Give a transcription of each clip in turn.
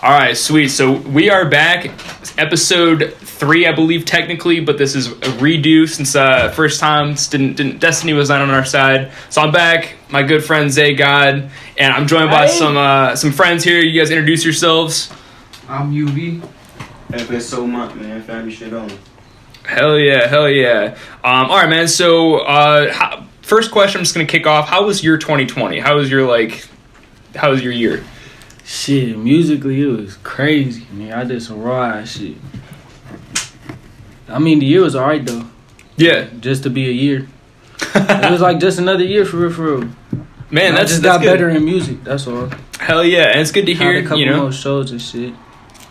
All right, sweet. So we are back, episode 3, I believe, technically, but this is a redo since first time didn't Destiny was not on our side. So I'm back, my good friend Zay God, and I'm joined by some friends here. You guys introduce yourselves. I'm UV. FS so much, man. Family shit on. Hell yeah. All right, man. So first question, I'm just gonna kick off. How was your 2020? How was your year? Shit, musically it was crazy, man. I did some raw ass shit. I mean, the year was alright though. Yeah. Just to be a year. It was like just another year for real. Man, I just got better in music. That's all. Hell yeah, and it's good to hear. Had a couple more shows and shit.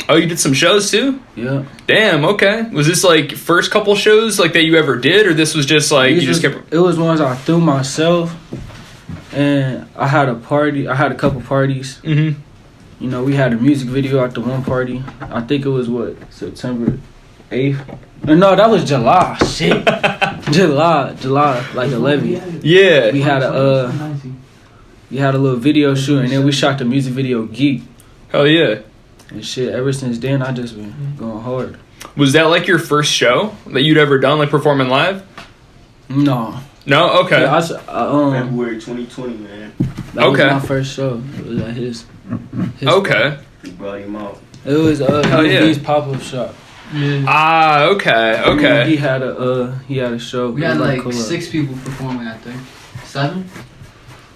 Oh, you did some shows too? Yeah. Damn. Okay. Was this like first couple shows like that you ever did, or this was just like you just kept? It was ones I threw myself, and I had a party. I had a couple parties. Mm-hmm. You know, we had a music video at the one party. I think it was September 8th. No, that was July. Shit. July, like 11th. Yeah. We had a little video shoot, and then we shot the music video Geek. Hell yeah. And shit, ever since then, I just been going hard. Was that like your first show that you'd ever done, like performing live? No. No? Okay. Yeah, February 2020, man. That was my first show. It was at his okay. We brought him out. It was his pop-up shop. Yeah. Okay. He had a show. We had like 6 people performing, I think. 7?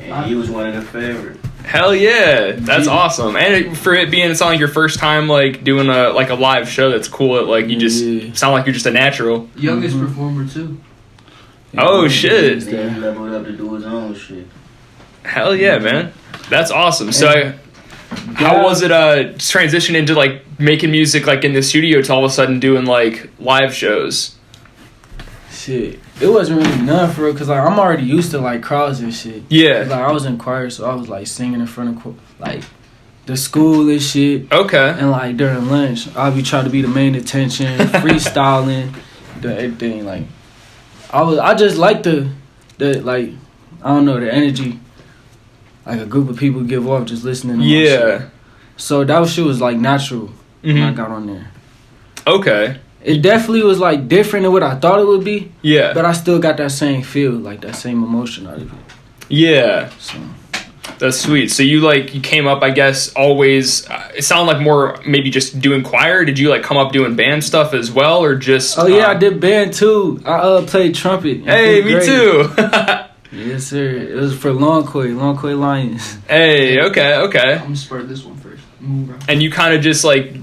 And he was one of the favorites. Hell yeah, that's awesome. And for it being, it's not like your first time like doing a live show. That's cool. That like you just sound like you're just a natural. Youngest performer too. Oh shit. He leveled up to do his own shit. Hell yeah, man. That's awesome. So how was it transition into like making music like in the studio to all of a sudden doing like live shows? Shit, it wasn't really none for real, cause like I'm already used to like crowds and shit. Yeah. Like I was in choir, so I was like singing in front of like the school and shit. Okay. And like during lunch, I'll be trying to be the main attention, freestyling, doing everything. Like I just like the like I don't know, the energy like a group of people give off just listening to my shit. So that shit was like natural when I got on there. Okay. It definitely was like different than what I thought it would be. Yeah. But I still got that same feel, like that same emotion out of it. Yeah. So that's sweet. So you came up, I guess, always. It sounded like more maybe just doing choir. Did you like come up doing band stuff as well, or just? Oh yeah, I did band too. I played trumpet. Hey, me too. Yes, sir. It was for Longquay Lions. Hey, okay. I'm gonna start this one first. And you kind of just like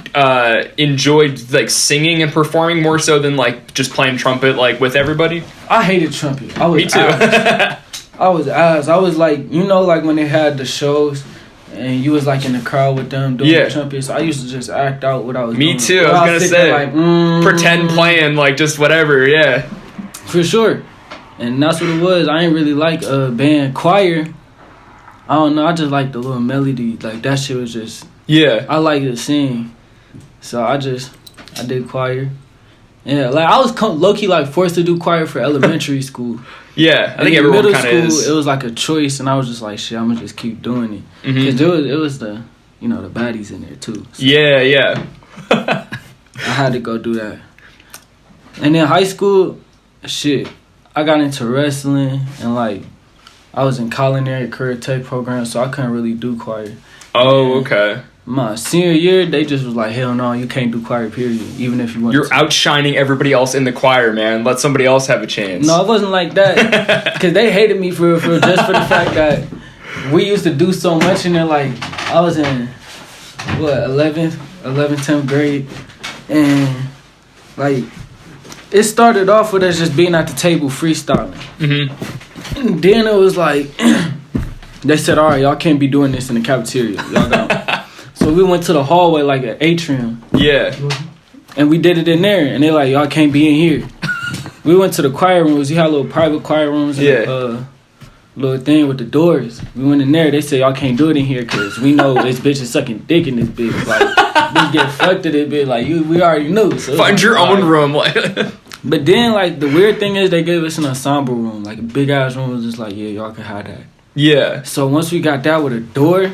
enjoyed like singing and performing more so than like just playing trumpet like with everybody? I hated trumpet. Me too. I was ass. I was like, you know, like when they had the shows and you was like in the crowd with them doing the trumpets. I used to just act out what I was doing. Me too. I was gonna say like pretend playing like just whatever. Yeah. For sure. And that's what it was. I ain't really like band choir. I don't know. I just like the little melody. Like that shit was just. Yeah. I like to sing. So I did choir. Yeah, like I was low-key like forced to do choir for elementary school. Yeah, I think everyone kind of is. It was like a choice, and I was just like, shit, I'm gonna just keep doing it. Because it was the, you know, the baddies in there too. So yeah. I had to go do that. And then high school, shit, I got into wrestling, and like I was in culinary career tech program, so I couldn't really do choir. Oh, okay. My senior year, they just was like, hell no, you can't do choir, period, even if you want to. You're outshining everybody else in the choir, man. Let somebody else have a chance. No, it wasn't like that. Because they hated me for just for the fact that we used to do so much in there. Like, I was in, 11th, 10th grade. And, like, it started off with us just being at the table freestyling. And then it was like... They said, all right, y'all can't be doing this in the cafeteria. Y'all got So we went to the hallway, like an atrium. Yeah. And we did it in there. And they like, y'all can't be in here. We went to the choir rooms. You had little private choir rooms. And little thing with the doors. We went in there. They said, y'all can't do it in here because we know this bitch is sucking dick in this bitch. Like, we get fucked at it, bitch. Like, we already knew. So find your own room. Like. But then, like, the weird thing is they gave us an ensemble room. Like, a big-ass room was just like, yeah, y'all can have that. Yeah. So once we got that with a door,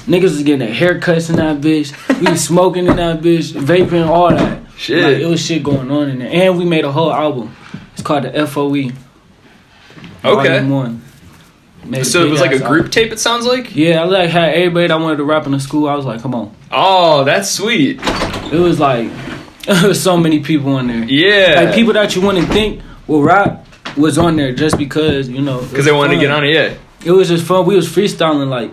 Niggas was getting their haircuts in that bitch. We was smoking in that bitch, vaping, all that. Shit. Like, it was shit going on in there. And we made a whole album. It's called the FOE. Okay. Volume 1. Made So it was like a big-ass group album. tape, it sounds like? Yeah, I like had everybody that wanted to rap in the school. I was like, come on. Oh, that's sweet. It was like, there was so many people in there. Yeah. Like people that you wouldn't think will rap was on there just because, you know. Because they wanted to get on it, yeah. It was just fun. We was freestyling like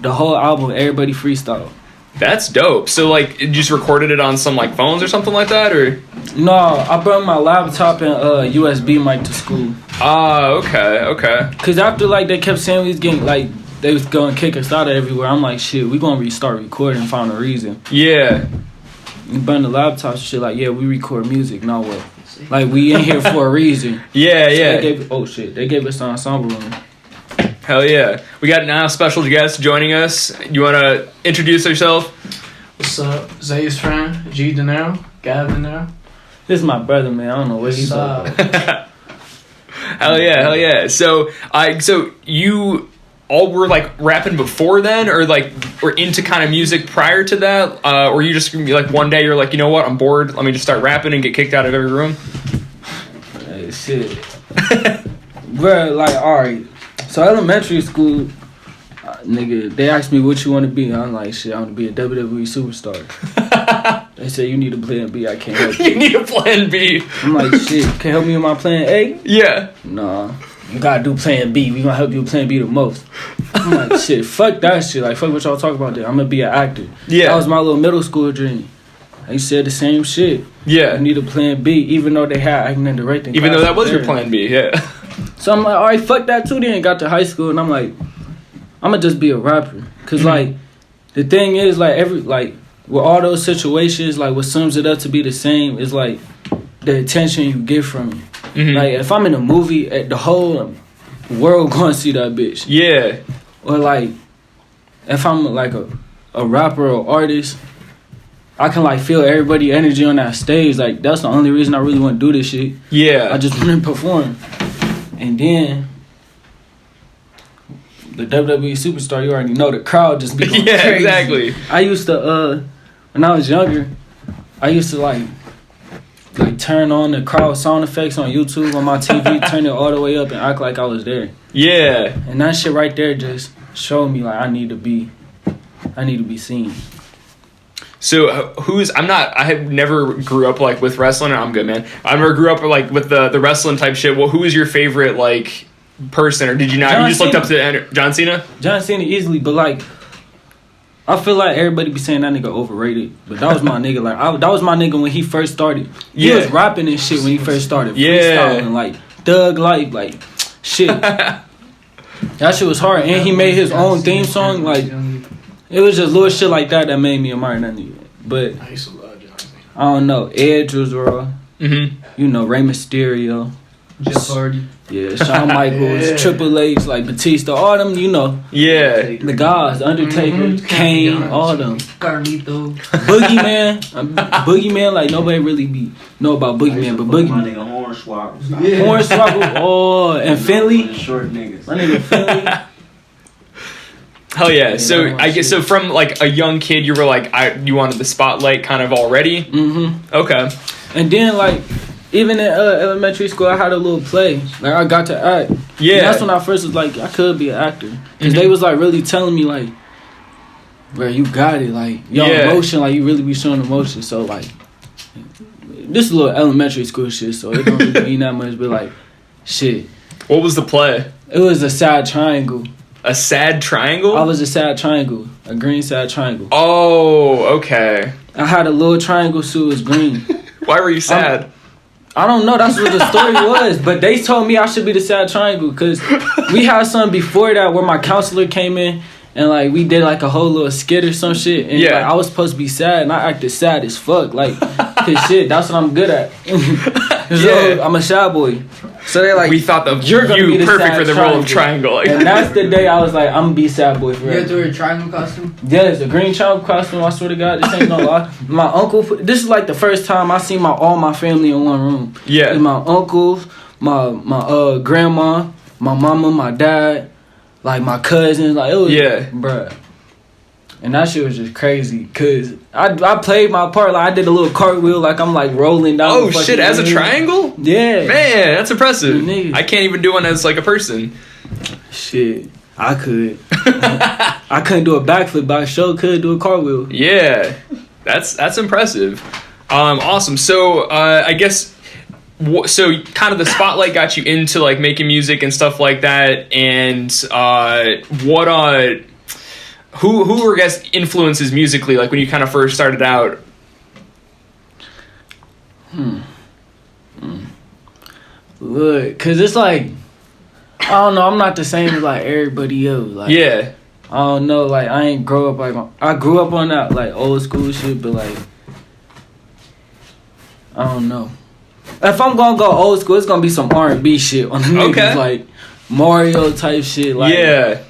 the whole album. Everybody freestyled. That's dope. So, like, you just recorded it on some, like, phones or something like that, or? No, I brought my laptop and USB mic to school. Ah, okay. Cause after like they kept saying we was getting like they was gonna kick us out of everywhere. I'm like, shit, we gonna restart recording and find a reason. Yeah. We burn the laptops and shit. Like, yeah, we record music. Now what? Like we in here for a reason. Yeah, So yeah. They gave us an ensemble room. Hell yeah. We got now a special guest joining us. You want to introduce yourself? What's up? Zay's friend, G De Niro, Gav De Niro. This is my brother, man. I don't know what he's What's talking up? about. Hell yeah. So you all were like rapping before then, or like were into kind of music prior to that, or you just like one day you're like, you know what, I'm bored. Let me just start rapping and get kicked out of every room. Hey, shit. Bruh, like, alright. So elementary school, nigga, they asked me what you want to be. I'm like, shit, I want to be a WWE superstar. They said, you need a plan B. I can't help you. You need a plan B. I'm like, shit, can you help me with my plan A? Yeah. Nah, you gotta do plan B. We gonna help you with plan B the most. I'm like, shit, fuck that shit. Like, fuck what y'all talk about there. I'm gonna be an actor. Yeah. That was my little middle school dream. They said the same shit. Yeah. I need a plan B, even though they had acting and directing. Even though that was your classes plan B, yeah. So I'm like, all right, fuck that too. Then got to high school and I'm like, I'm gonna just be a rapper. Cause like, the thing is like with all those situations, like what sums it up to be the same is like the attention you get from it. Mhm. Like if I'm in a movie, the whole world gonna see that bitch. Yeah. Or like, if I'm like a rapper or artist, I can like feel everybody energy on that stage. Like that's the only reason I really want to do this shit. Yeah. I just want to perform. And then the WWE superstar, you already know the crowd just be going Yeah, crazy. exactly. I used to when I was younger, I used to like turn on the crowd sound effects on YouTube on my TV, turn it all the way up and act like I was there. Yeah. And that shit right there just showed me like I need to be seen. So I have never grew up like with wrestling. I'm good, man. I never grew up like with the wrestling type shit. Well, who was your favorite like person, or did you not? John You just looked Cena. up to John Cena? John Cena easily, but like I feel like everybody be saying that nigga overrated, but that was my nigga. Like that was my nigga when he first started. He Yeah. was rapping and shit when he first started. Yeah. Freestyling, like Thug Life, like shit. That shit was hard, and he made his own theme song. Like it was just little shit like that made me admire that nigga. But I used to love John Cena. I don't know, Edge was raw. Mm-hmm. You know, Rey Mysterio. Jeff Hardy. Yeah, Shawn Michaels, Yeah. Triple H, like Batista, all them, you know. Yeah. The guys, Undertaker, Mhm. Kane, all them. Carlito. Boogeyman, like nobody really know about Boogeyman, but My Boogeyman. nigga Hornswoggle. Yeah. Hornswoggle, oh, and Finley. Short niggas. My nigga Finley. Hell yeah. Yeah, So that I guess shit. so from like a young kid, you were like you wanted the spotlight kind of already. Mm-hmm. Okay. And then like, even in elementary school, I had a little play. Like I got to act. Yeah. And that's when I first was like, I could be an actor. Because Mhm. they was like really telling me like, bro, you got it. Like, your Yeah. emotion, like you really be showing emotion. So like, this is a little elementary school shit, so it don't really mean that much. But like, shit. What was the play? It was a sad triangle. A sad triangle? I was a sad triangle. A green sad triangle. Oh, okay. I had a little triangle suit, it was green. Why were you sad? I don't know, that's what the story was. But they told me I should be the sad triangle because we had something before that where my counselor came in and like we did like a whole little skit or some shit. And Yeah. like, I was supposed to be sad and I acted sad as fuck. Like, cause shit, that's what I'm good at. So Yeah. I'm a shy boy. So they like, We thought that you're gonna be you the perfect sad for the role of triangle. And that's the day I was like, I'm gonna be sad boy You had to forever. wear a triangle costume? Yes, a green triangle costume. I swear to God, this ain't no lie. My uncle. This is like the first time I seen all my family in one room. Yeah. My uncles, my grandma, my mama, my dad, like my cousins. Like it was, Yeah. bruh. And that shit was just crazy, cause I played my part, like I did a little cartwheel, like I'm like rolling down. Oh shit! As a triangle? Yeah. Man, that's impressive. Nigga. I can't even do one as like a person. Shit, I could. I couldn't do a backflip, but I sure could do a cartwheel. Yeah, that's impressive. Awesome. So I guess so. Kind of the spotlight got you into like making music and stuff like that. And who were, I guess, influences musically, like when you kind of first started out? Look, cause it's like, I don't know, I'm not the same as like everybody else. Like, Yeah. I don't know, like I ain't grow up like I grew up on that like old school shit, but like I don't know. If I'm gonna go old school, it's gonna be some R&B shit on the niggas, like Mario type shit, like Yeah.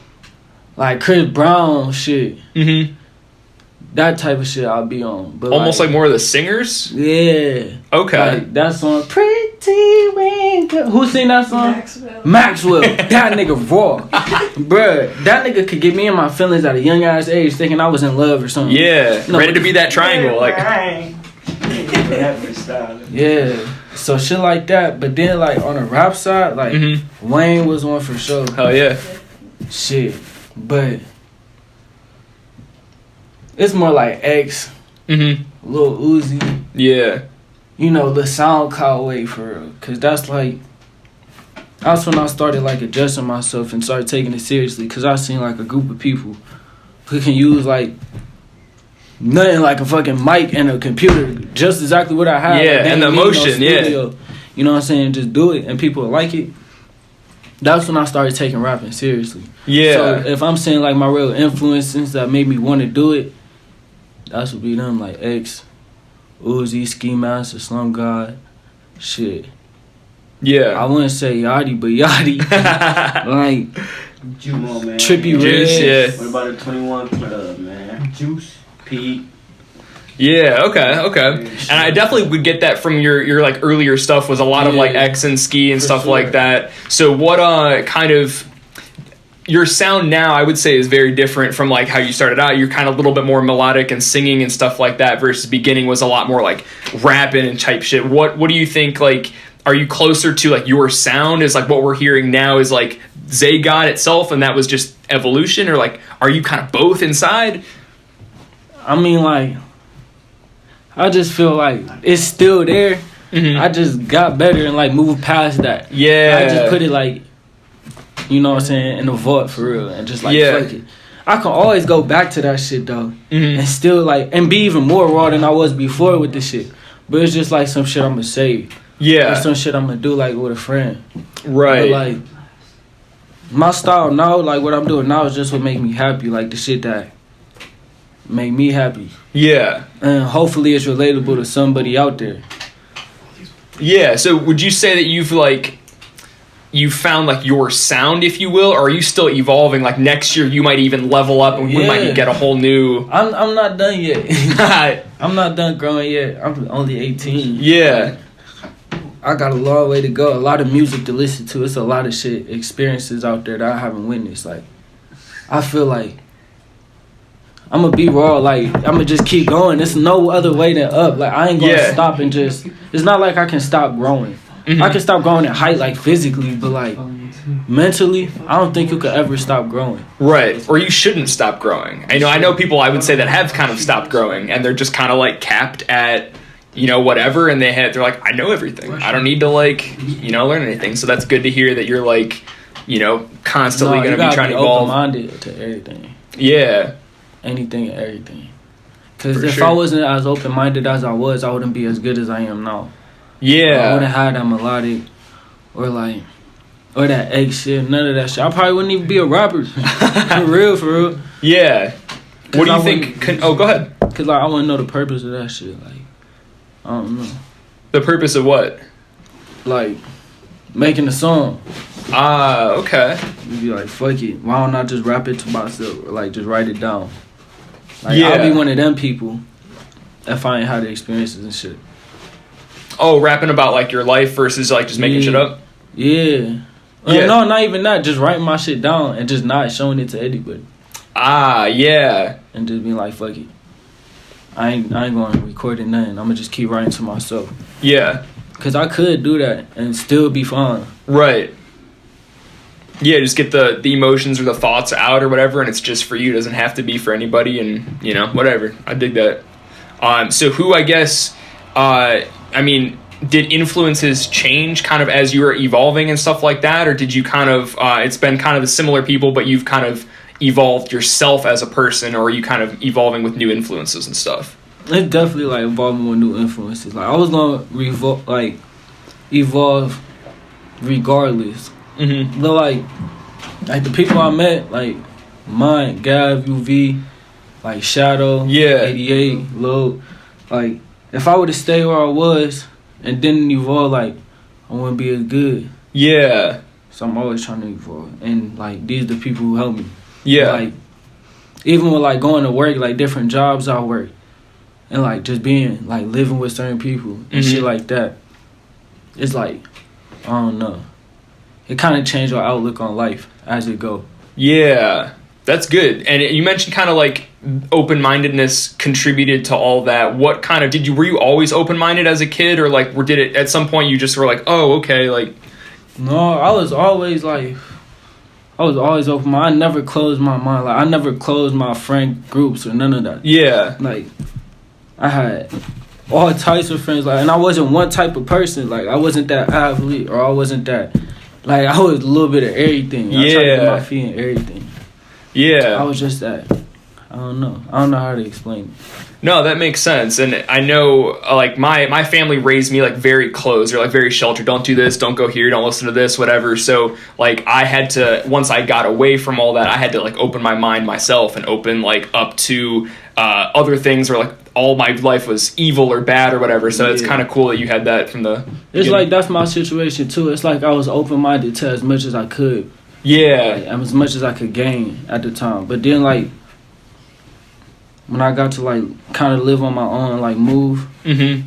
like Chris Brown shit. Mm-hmm. That type of shit I'll be on. But Almost like more of the singers? Yeah. Okay. Like that song, Pretty Wrinkle. Who sing that song? Maxwell. That nigga raw. Bruh, that nigga could get me in my feelings at a young ass age thinking I was in love or something. Yeah. No, Ready to be that triangle. Like. Yeah. So shit like that. But then like on the rap side, like Wayne was one for sure. Hell yeah. Shit. But it's more like X, Lil Uzi. Yeah. You know, the SoundCloud way for real. Cause that's like, that's when I started like adjusting myself and started taking it seriously. Cause I seen like a group of people who can use like nothing like a fucking mic and a computer, just exactly what I have. Yeah, like, and the emotion, studio. You know what I'm saying? Just do it and people like it. That's when I started taking rapping seriously. Yeah. So if I'm saying like my real influences that made me want to do it, that's would be them, like X, Uzi, Ski Master, Slum God, shit. Yeah. I wouldn't say Yachty, but Yachty. Like, Come on, man. Trippy Juice, Red. yeah. What about the 21 Club, man? Juice. Pete. Yeah, okay. And I definitely would get that from your like earlier stuff was a lot of like X and Ski and For stuff sure. like that. So what kind of your sound now I would say is very different from like how you started out. You're kind of a little bit more melodic and singing and stuff like that versus beginning was a lot more like rapping and type shit. What do you think, like, are you closer to like your sound is like what we're hearing now is like Zaygod itself and that was just evolution, or like are you kind of both inside? I mean, like, I just feel like it's still there. I just got better and like moved past that. Yeah. I just put it like, you know what I'm saying, in the vault for real, and just like fuck it. I can always go back to that shit though, and still like and be even more raw than I was before with this shit. But it's just like some shit I'm gonna save. Yeah. Or some shit I'm gonna do like with a friend. Right. But like my style now, like what I'm doing now is just what make me happy. Like the shit that make me happy. Yeah. And hopefully it's relatable to somebody out there. Yeah. So would you say that you found like your sound, if you will, or are you still evolving? Like next year you might even level up and we might get a whole new. I'm not done yet. I'm not done growing yet. I'm only 18. Yeah. I got a long way to go. A lot of music to listen to. It's a lot of shit, experiences out there that I haven't witnessed. Like, I feel like I'm gonna be raw. Like, I'm gonna just keep going. There's no other way than up. Like, I ain't gonna stop and just. It's not like I can stop growing. I can stop growing in height, like physically, but like mentally, I don't think you could ever stop growing. Right. Or you shouldn't stop growing. I know people I would say that have kind of stopped growing and they're just kind of like capped at, you know, whatever, and they're like, I know everything. I don't need to like, you know, learn anything. So that's good to hear that you're like, you know, constantly going to be trying to evolve. Open-minded to everything. Yeah. Anything and everything. Because For if sure. I wasn't as open-minded as I wouldn't be as good as I am now. Yeah. I wouldn't have that melodic or that egg shit, none of that shit. I probably wouldn't even be a rapper. For real. Yeah. What do you I think? Go ahead. Because like, I wouldn't know the purpose of that shit. Like, I don't know. The purpose of what? Like, making a song. Ah, okay. You'd be like, fuck it. Why don't I just rap it to myself? Or like, just write it down. Like, Yeah. I'll be one of them people if I ain't had the experiences and shit. Oh, rapping about like your life versus like just making shit up? Yeah. Yeah. No, not even that. Just writing my shit down and just not showing it to anybody. Yeah. And just be like, fuck it. I ain't going to record it nothing. I'm going to just keep writing to myself. Yeah. Because I could do that and still be fine. Right. Yeah, just get the emotions or the thoughts out or whatever, and it's just for you. It doesn't have to be for anybody, and, you know, whatever. I dig that. So who, I guess, did influences change kind of as you were evolving and stuff like that? Or did you kind of, it's been kind of the similar people, but you've kind of evolved yourself as a person, or are you kind of evolving with new influences and stuff? It's definitely, like, evolving with new influences. Like, I was going to evolve regardless. Mm-hmm. But, like the people I met, like, mine, Gav, UV, like, Shadow, 88, Load, like, if I would have stayed where I was and didn't evolve, like, I wouldn't be as good. Yeah. So I'm always trying to evolve. And, like, these are the people who help me. Yeah. Like, even with, like, going to work, like, different jobs I work, and, like, just being, like, living with certain people and shit like that, it's like, I don't know. It kind of changed your outlook on life as it go. Yeah. That's good. And you mentioned kind of like open-mindedness contributed to all that. What kind of were you always open-minded as a kid, or like did it at some point you just were like, oh, okay, like? No, I was always open-minded. I never closed my mind. Like, I never closed my friend groups or none of that. Yeah. Like, I had all types of friends, like, and I wasn't one type of person. Like, I wasn't that athlete, or I wasn't that, like, I was a little bit of everything. I tried to get my feet in everything. Yeah. I was just that. I don't know how to explain it. No, that makes sense. And I know, like, my family raised me, like, very closed. They're, like, very sheltered. Don't do this. Don't go here. Don't listen to this, whatever. So, like, I had to, once I got away from all that, I had to, like, open my mind myself and open, like, up to other things, or, like, all my life was evil or bad or whatever. So it's kind of cool that you had that from the It's like, that's my situation, too. It's like I was open-minded to as much as I could. Yeah. Like, as much as I could gain at the time. But then, like, when I got to, like, kind of live on my own, like, move, it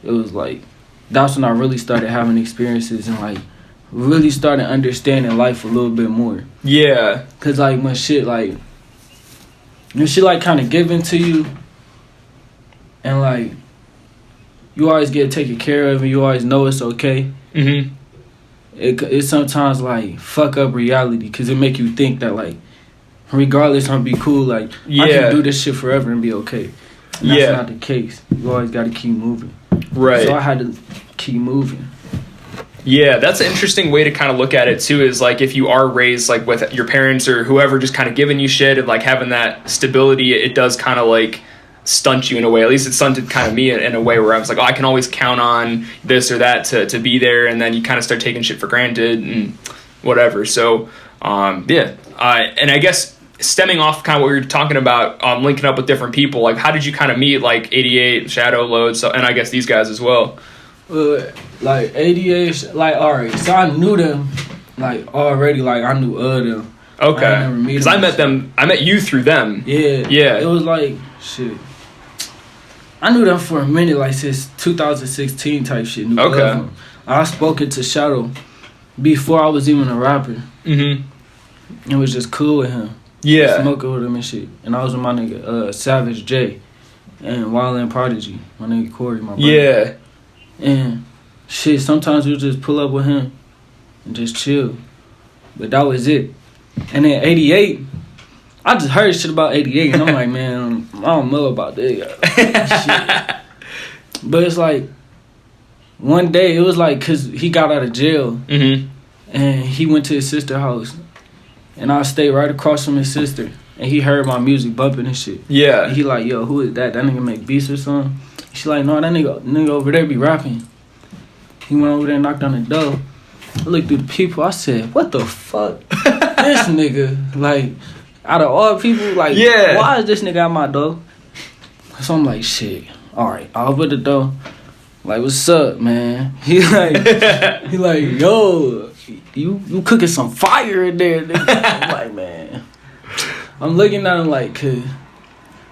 was, like, that's when I really started having experiences and, like, really started understanding life a little bit more. Yeah. Because, like, when shit, like, kind of given to you, and, like, you always get taken care of and you always know it's okay. It sometimes, like, fuck up reality, because it make you think that, like, regardless, I'm be cool, like, I can do this shit forever and be okay. And that's not the case. You always got to keep moving. Right. So I had to keep moving. Yeah, that's an interesting way to kind of look at it, too, is, like, if you are raised, like, with your parents or whoever just kind of giving you shit and, like, having that stability, it does kind of, like, stunt you in a way. At least it stunted kind of me in a way where I was like, oh, I can always count on this or that to be there, and then you kind of start taking shit for granted and whatever. So, and I guess stemming off kind of what we were talking about, linking up with different people, like, how did you kind of meet, like, 88, Shadow, Load, so, and I guess these guys as well? Like, 88, like, alright, so I knew them, like, already, like, I knew of them. Okay. Because I met you through them. Yeah. It was like, shit. I knew them for a minute, like, since 2016 type shit. Okay. I spoken to Shadow before I was even a rapper. It was just cool with him. Yeah. Smoking with him and shit. And I was with my nigga Savage J and Wildland Prodigy, my nigga Corey, my brother. Yeah. And shit, sometimes we'll just pull up with him and just chill. But that was it. And then 88, I just heard shit about 88, and I'm like, man, I don't know about that. Shit. But it's like, one day, it was like, because he got out of jail, and he went to his sister's house, and I stayed right across from his sister, and he heard my music bumping and shit. Yeah. And he like, yo, who is that? That nigga make beats or something? She like, no, that nigga over there be rapping. He went over there and knocked on the door. I looked through the people, I said, what the fuck? This nigga, like, out of all people, like, why is this nigga at my door? So I'm like, shit, alright, I open the door. Like, what's up, man? He like, yo, you cooking some fire in there, nigga. I'm like, man. I'm looking at him like, cause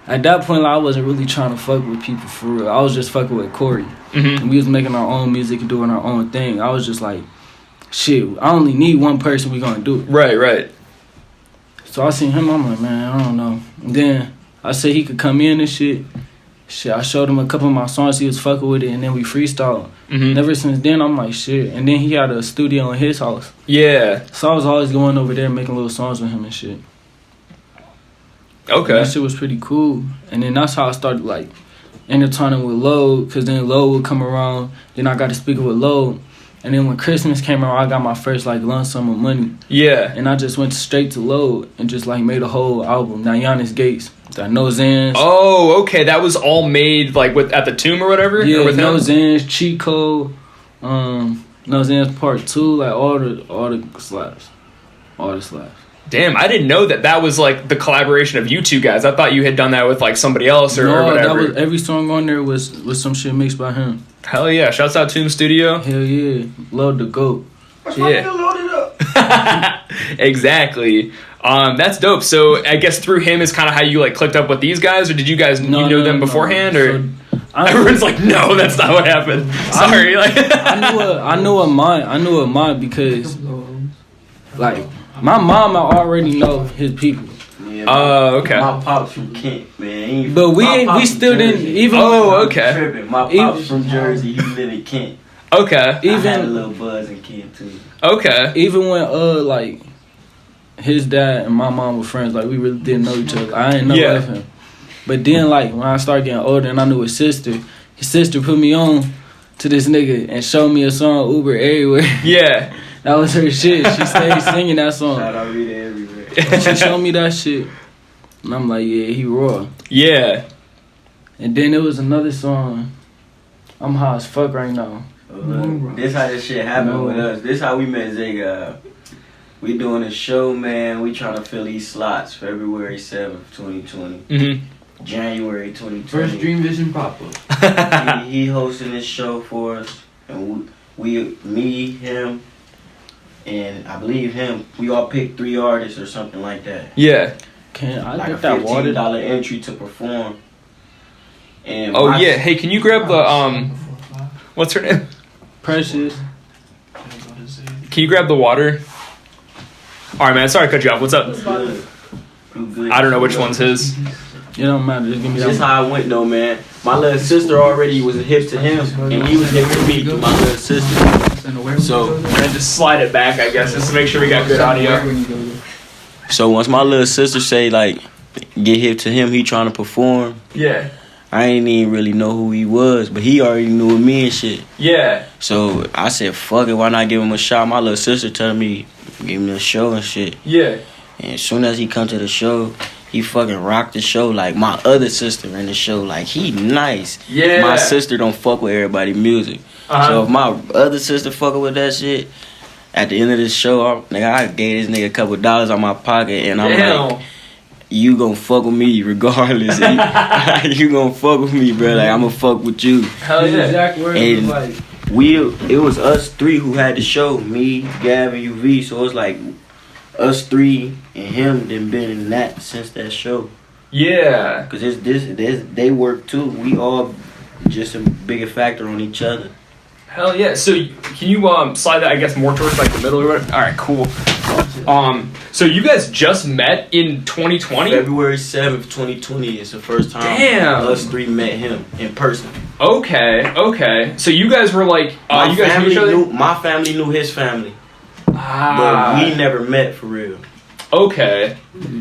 at that point, like, I wasn't really trying to fuck with people for real. I was just fucking with Corey. And we was making our own music and doing our own thing. I was just like, shit, I only need one person we gonna do it. Right. So So I seen him, I'm like, man, I don't know. And then I said he could come in and shit. Shit, I showed him a couple of my songs, he was fucking with it, and then we freestyled. Mm-hmm. And ever since then, I'm like, shit. And then he had a studio in his house. Yeah. So I was always going over there making little songs with him and shit. Okay. And that shit was pretty cool. And then that's how I started, like, intertwining with Load, because then Load would come around. Then I got to speak with Load. And then when Christmas came around, I got my first, like, lump sum of money. Yeah. And I just went straight to Load and just, like, made a whole album. Now, Giannis Gates, that No Zans. Oh, okay. That was all made, like, at the Tomb or whatever? Yeah, or with No him? Zans, Chico, No Zans Part 2, like, all the slaps. All the slaps. Damn, I didn't know that was, like, the collaboration of you two guys. I thought you had done that with, like, somebody else or whatever. That was, every song on there was some shit mixed by him. Hell yeah. Shouts out Tomb Studio. Hell yeah. Love the GOAT. Yeah. Loaded up. Exactly. That's dope. So I guess through him is kind of how you like clicked up with these guys, or did you guys know them beforehand? Or everyone's like, no, that's not what happened. Sorry. I knew a mine because like my mom I already know his people. Yeah, okay. My pops from Kent, man. But we still didn't even. Oh, okay. Tripping. My pops from Jersey. He live in Kent. Okay. I had a little buzz in Kent too. Okay. Even when like his dad and my mom were friends, like we really didn't know each other. I didn't know of him. But then like when I started getting older and I knew his sister put me on to this nigga and showed me a song Uber everywhere. Yeah. That was her shit. She stayed singing that song. Shout out Rita everywhere. She showed me that shit. And I'm like, yeah, he raw. Yeah. And then there was another song. I'm high as fuck right now. This how this shit happened with us. This how we met Zega. We doing a show, man. We trying to fill these slots. February 7th, 2020. Mm-hmm. January 2020. First Dream Vision pop-up. he hosting this show for us. And me, him, and I believe him, we all picked 3 artists or something like that. Yeah. Can I Like get a that water? $15 entry to perform. And yeah. Hey, can you grab the what's her name? Precious. Can you grab the water? All right, man. Sorry to cut you off. What's up? Good. I don't know which one's his. It don't matter. Just give me that This one. how I went though, man. My little sister already was hip to him, and he was hip to me through my little sister. So, And just slide it back, I guess, just to make sure we got good audio. so once my little sister say like, get hip to him, he trying to perform. Yeah. I ain't even really know who he was, but he already knew me and shit. Yeah. So I said, fuck it, why not give him a shot? My little sister telling me, give him a show and shit. Yeah. And as soon as he come to the show, he fucking rocked the show like my other sister in the show. Like, he nice. Yeah. My sister don't fuck with everybody music. So if my other sister fucking with that shit, at the end of this show, I gave this nigga a couple dollars on my pocket, and I'm like, you gon' fuck with me regardless. You gon' fuck with me, bro. Like, I'ma fuck with you. Hell yeah. Exact words And like, it was us 3 who had the show. Me, Gab, and UV. So it's like us 3 and him then been in that since that show. Yeah. Cause they work too. We all just a bigger factor on each other. Hell yeah. So can you slide that, I guess, more towards like the middle or whatever? All right, cool. So you guys just met in 2020? February 7th, 2020 is the first time us 3 met him in person. Okay. So you guys were like, My you guys knew each other? my family knew his family, Ah. but we never met for real. Okay.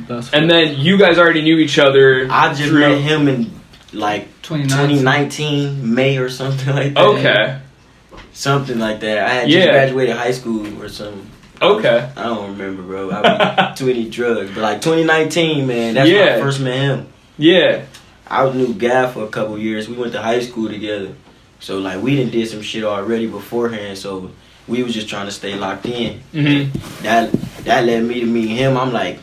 that's And then you guys already knew each other. I just through- met him in like 2019 May or something like that. Okay. Something like that. I had just graduated high school or something. Okay. I don't remember, bro. I was too many drugs. But like 2019, man, that's when I first met him. Yeah. I knew Guy for a couple years. We went to high school together. So like we did some shit already beforehand. So we was just trying to stay locked in. Mm-hmm. That led me to meet him. I'm like,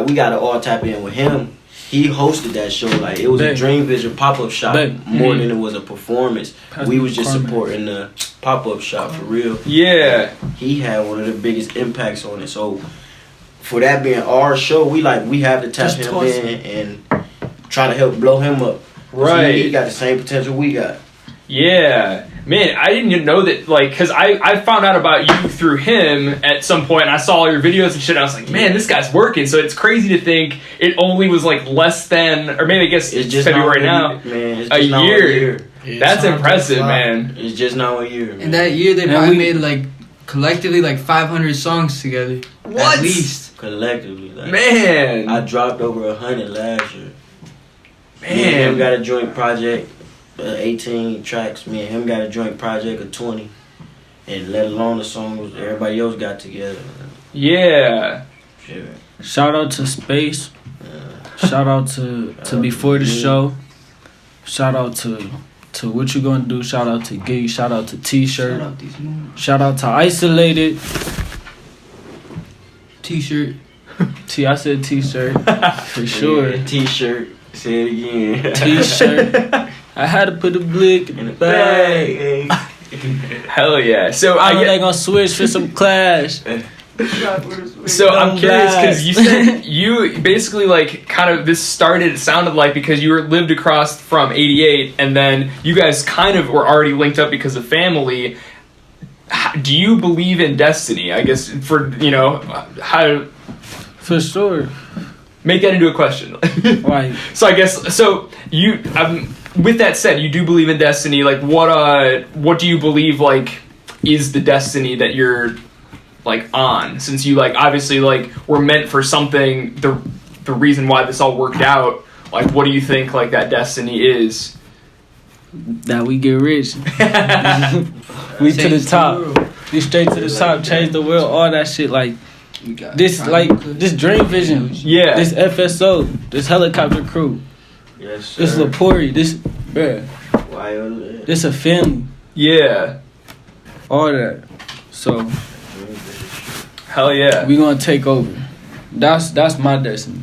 we gotta all tap in with him. He hosted that show. Like, it was a Dream Vision pop-up shop more than it was a performance. We was just supporting the pop-up shop for real. Yeah. He had one of the biggest impacts on it. So for that being our show, we have to tap him in and try to help blow him up. Right. He got the same potential we got. Yeah. Man, I didn't even know that, like, because I found out about you through him at some point, and I saw all your videos and shit, and I was like, man, this guy's working. So it's crazy to think it only was, like, less than, or maybe I guess it's just February now, man, it's a just year. Yeah, that's impressive, man. It's just now a year, man. In that year, they probably made, like, collectively, like, 500 songs together. What? At least. Collectively. Like, Man. I dropped over 100 last year. Man. Me and him got a joint project, 18 tracks. Me and him got a joint project of 20. And let alone the songs everybody else got together. Yeah. Shit. Shout out to Space. Shout out to Before the Show. Shout out to What You Gonna Do. Shout out to Gig. Shout out to T-Shirt. Shout out these moves. Shout out to Isolated. T-shirt. I said T-shirt for sure. Yeah, T-shirt. Say it again. T-shirt. I had to put a blick in the bag. Hell yeah. So I know they gonna switch for some Clash. So I'm curious because you said you basically like kind of this started. It sounded like because you lived across from 88, and then you guys kind of were already linked up because of family. Do you believe in destiny? I guess for how For sure. make that into a question. Like, So I guess so. You with that said, you do believe in destiny. Like what do you believe like is the destiny that you're like on? Since you like obviously like were meant for something. The reason why this all worked out. Like what do you think like that destiny is? that we get rich. We to the top. We straight to the top. Change the world. All that shit. Like this dream vision. Yeah. This FSO. This helicopter crew. Yes, sir. This Lapori. This bruh. This a family. Yeah. All that. So Hell yeah. we gonna take over. That's my destiny.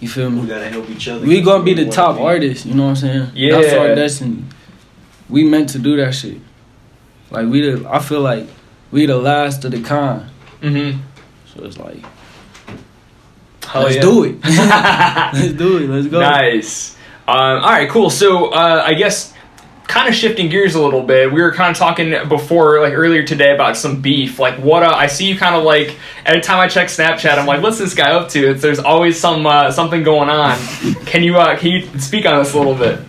You feel me? We gotta help each other. We gonna be the top artists. You know what I'm saying? Yeah. That's our destiny. We meant to do that shit. Like I feel like we the last of the kind. Mm-hmm. So it's like, Hell let's yeah. do it. Let's do it. Let's go. Nice. All right, cool. So I guess kind of shifting gears a little bit. We were kind of talking before, like earlier today, about some beef. Like what I see you kind of like every time I check Snapchat, I'm like, what's this guy up to? There's always something going on. Can you speak on this a little bit?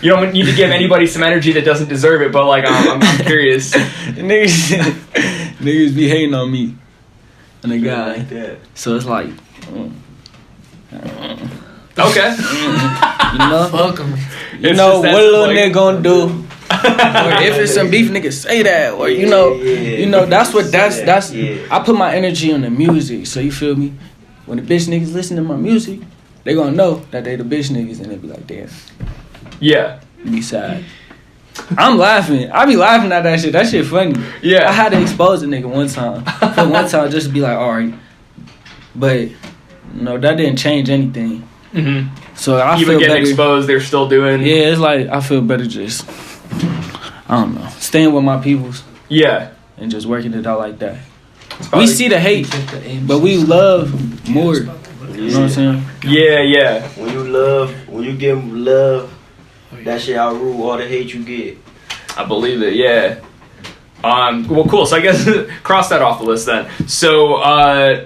You don't need to give anybody some energy that doesn't deserve it, but like I'm curious. Niggas be hating on me and the guy. Like that. So it's like, Okay. you know, Fuck 'em. you know what a little nigga gonna do. Or if it's some beef, niggas say that. Or you know, that's what that's. Yeah. I put my energy on the music. So you feel me? When the bitch niggas listen to my music, they gonna know that they the bitch niggas, and they be like, damn. Yeah. Be sad. I'm laughing. I be laughing at that shit. That shit funny. Yeah. I had to expose a nigga one time. For one time, just to be like, alright. But, that didn't change anything. Mm-hmm. So I Even feel getting better. exposed, they're still doing. Yeah, it's like, I feel better just, I don't know, staying with my peoples Yeah. and just working it out like that. We see the hate, but we love more. You know what I'm saying? Yeah. When you give love, that shit outrule all the hate you get. I believe it. Yeah. Well, cool. So I guess cross that off the list then. So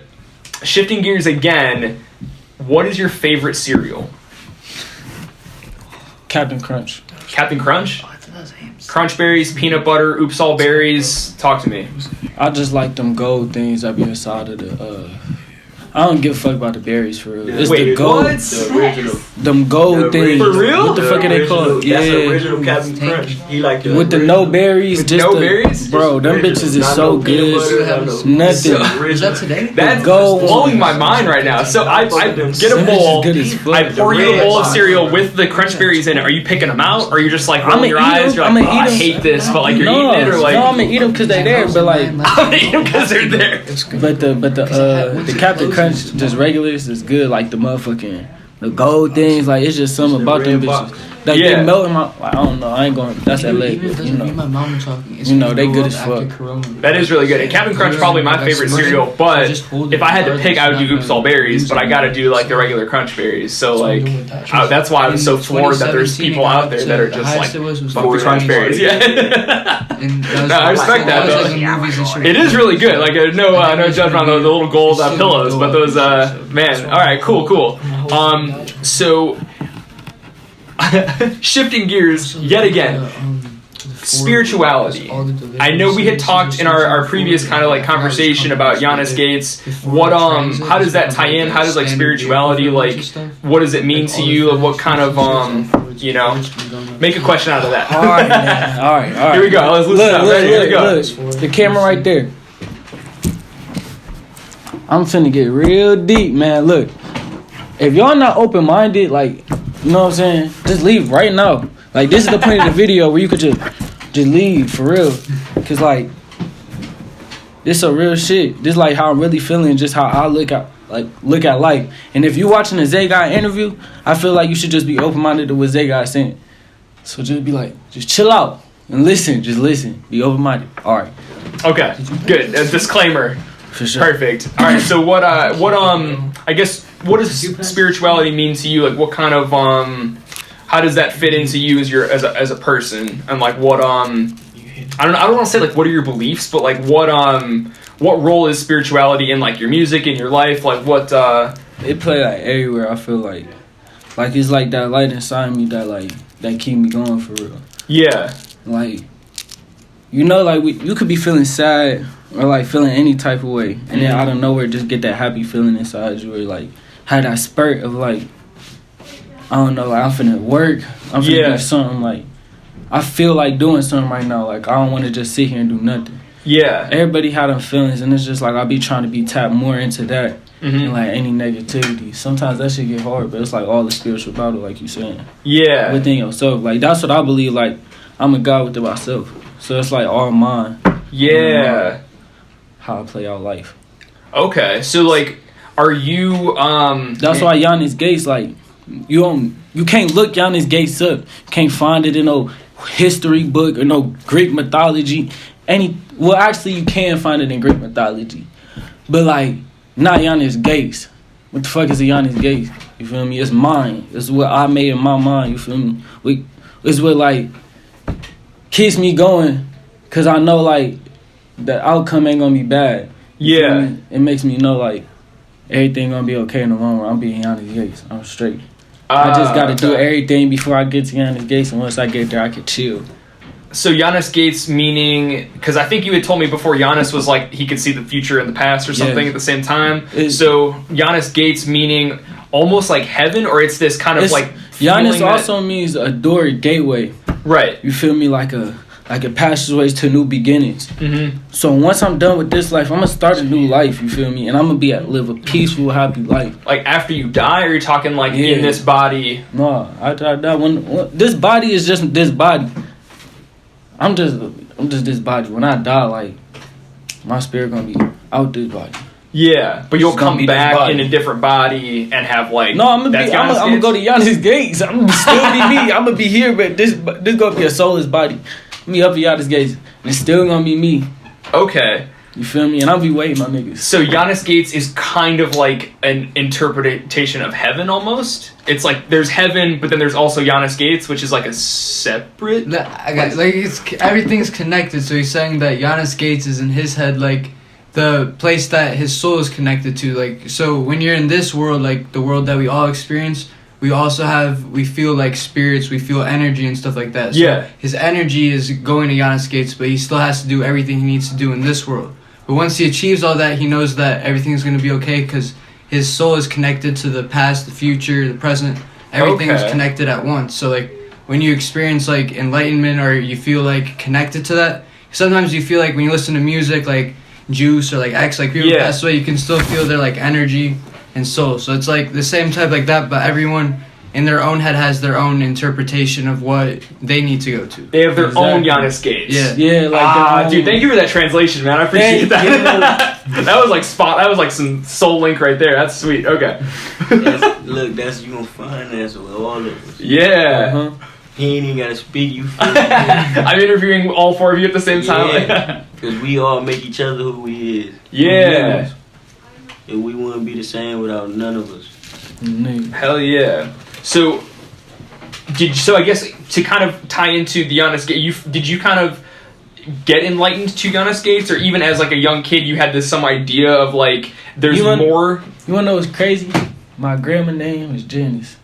shifting gears again. What is your favorite cereal? Captain Crunch. Captain Crunch? Crunch berries, peanut butter, oops all berries. Talk to me. I just like them gold things that be inside of the. I don't give a fuck about the berries for real. It's Wait, the gold. what? The original. Them gold things. For real? What the fuck are they called? That's the Yeah. original Captain Crunch. He like the With the no berries. With just no the, berries? Bro, them Original. bitches is Not so no peanut butter, good. not no- Nothing. Is that today? That's Gold. blowing my mind right now. So I get a Them bowl. bitches good as fuck. I pour you a bowl of Red cereal with the crunch berries in it. Are you picking them out, or are you just like rolling your I'ma eat eyes? 'em. You're I'ma like, oh, I eat 'em. hate this, but like you're no, eating it, or like no, I'm gonna eat them because they there. But like, I'm gonna eat them because they're there. but the Captain Crunch just regulars is good. Like the motherfucking the gold things. Like it's just something about them bitches. Like they melt in my. I don't know. I ain't going. That's LA. Even if it doesn't be my mom talking. It's you know they grow good up as fuck. after Corona. That is really good. And Captain Crunch is probably my favorite cereal. But if I had to pick, I would do Oops All Berries. But I got to do like the regular Crunch Berries. So like that's why I was so floored that there's people out there that are just like fuck the Crunch Berries. Yeah. No, I respect that though. It is really good. Like no judgment on the little gold pillows, but those man. All right, cool. So shifting gears yet again. Spirituality. I know we had talked in our previous kind of like conversation about Giannis Gates. What how does that tie in? How does like spirituality, like what does it mean to you? Like, what kind of you know, make a question out of that. All right, man. All right. Here we go. Let's listen up. Ready? Here we go. Look, the camera right there. I'm finna get real deep, man. Look, if y'all not open-minded, like, you know what I'm saying, just leave right now. Like, this is the point of the video where you could just leave, for real. Because, like, this a real shit. This like how I'm really feeling, just how I look at life. And if you watching the Zay Guy interview, I feel like you should just be open-minded to what Zay Guy saying. So just be like, just chill out and listen. Just listen. Be open-minded. All right. Okay, good. A disclaimer. For sure. Perfect. All right. So what I guess what does spirituality mean to you? Like what kind of how does that fit into you as a person? And like what I don't want to say like what are your beliefs, but like what role is spirituality in like your music, in your life? Like what it play like everywhere. I feel like it's like that light inside me that keep me going for real. Yeah. Like you know, like you could be feeling sad or like feeling any type of way, and then out of nowhere just get that happy feeling inside you, or like have that spurt of like I don't know, like I'm finna work, I'm finna do something, like I feel like doing something right now, like I don't want to just sit here and do nothing. Yeah. Everybody had them feelings, and it's just like I be trying to be tapped more into that than like any negativity. Sometimes that shit get hard, but it's like all the spiritual battle, like you saying. Yeah. Within yourself, like that's what I believe. Like I'm a God within myself, so it's like all mine. Yeah. How I play out life. Okay, so like, are you? That's why Giannis Gates, like, you can't look Giannis Gates up. You can't find it in no history book or no Greek mythology. Well, actually, you can find it in Greek mythology, but like, not Giannis Gates. What the fuck is a Giannis Gates? You feel me? It's mine. It's what I made in my mind. You feel me? It's what like keeps me going, cause I know like the outcome ain't gonna be bad. Yeah. It makes me know like everything gonna be okay in the long run. I'm being Giannis Gates. I'm straight. I just gotta do everything before I get to Giannis Gates, and once I get there, I can chill. So Giannis Gates meaning, because I think you had told me before Giannis was like he could see the future and the past or something at the same time. So Giannis Gates meaning almost like heaven, or it's this kind of like Giannis also means a door, gateway. Right. You feel me? Like a passageways to new beginnings. Mm-hmm. So once I'm done with this life, I'm gonna start a new life. You feel me? And I'm gonna live a peaceful, happy life. Like after you die, or you're talking like in this body? No, I die. When this body is just this body. I'm just this body. When I die, like my spirit gonna be out this body. Yeah, but you'll come back in a different body and have like. No, I'm gonna go to Giannis Gates. I'm gonna still be me. I'm gonna be here, but this gonna be a soulless body. Me up at Giannis Gates, and it's still gonna be me. Okay. You feel me? And I'll be waiting, my niggas. So Giannis Gates is kind of like an interpretation of heaven almost. It's like there's heaven, but then there's also Giannis Gates, which is like a separate. Everything's connected. So he's saying that Giannis Gates is in his head, like the place that his soul is connected to. Like so, when you're in this world, like the world that we all experience. We feel like spirits, we feel energy and stuff like that. So his energy is going to Giannis Gates, but he still has to do everything he needs to do in this world. But once he achieves all that, he knows that everything's going to be okay because his soul is connected to the past, the future, the present. Everything is connected at once. So like when you experience like enlightenment or you feel like connected to that, sometimes you feel like when you listen to music like Juice or like X, like people pass away, you can still feel their like energy and soul. So it's like the same type like that, but everyone in their own head has their own interpretation of what they need to go to. They have their own Giannis Gates. Yeah, like dude, thank you for that translation, man. I appreciate that. That was like that was like some soul link right there. That's sweet. Okay. Look, that's you gonna find that's with all of us. Yeah. He ain't even gotta speak. You feel me? I'm interviewing all four of you at the same time. Because we all make each other who we is. Yeah. And we wouldn't be the same without none of us. Hell yeah. So I guess to kind of tie into the Giannis Gates, did you kind of get enlightened to Giannis Gates, or even as like a young kid you had this some idea of like there's more? You wanna know what's crazy? My grandma name is Janice.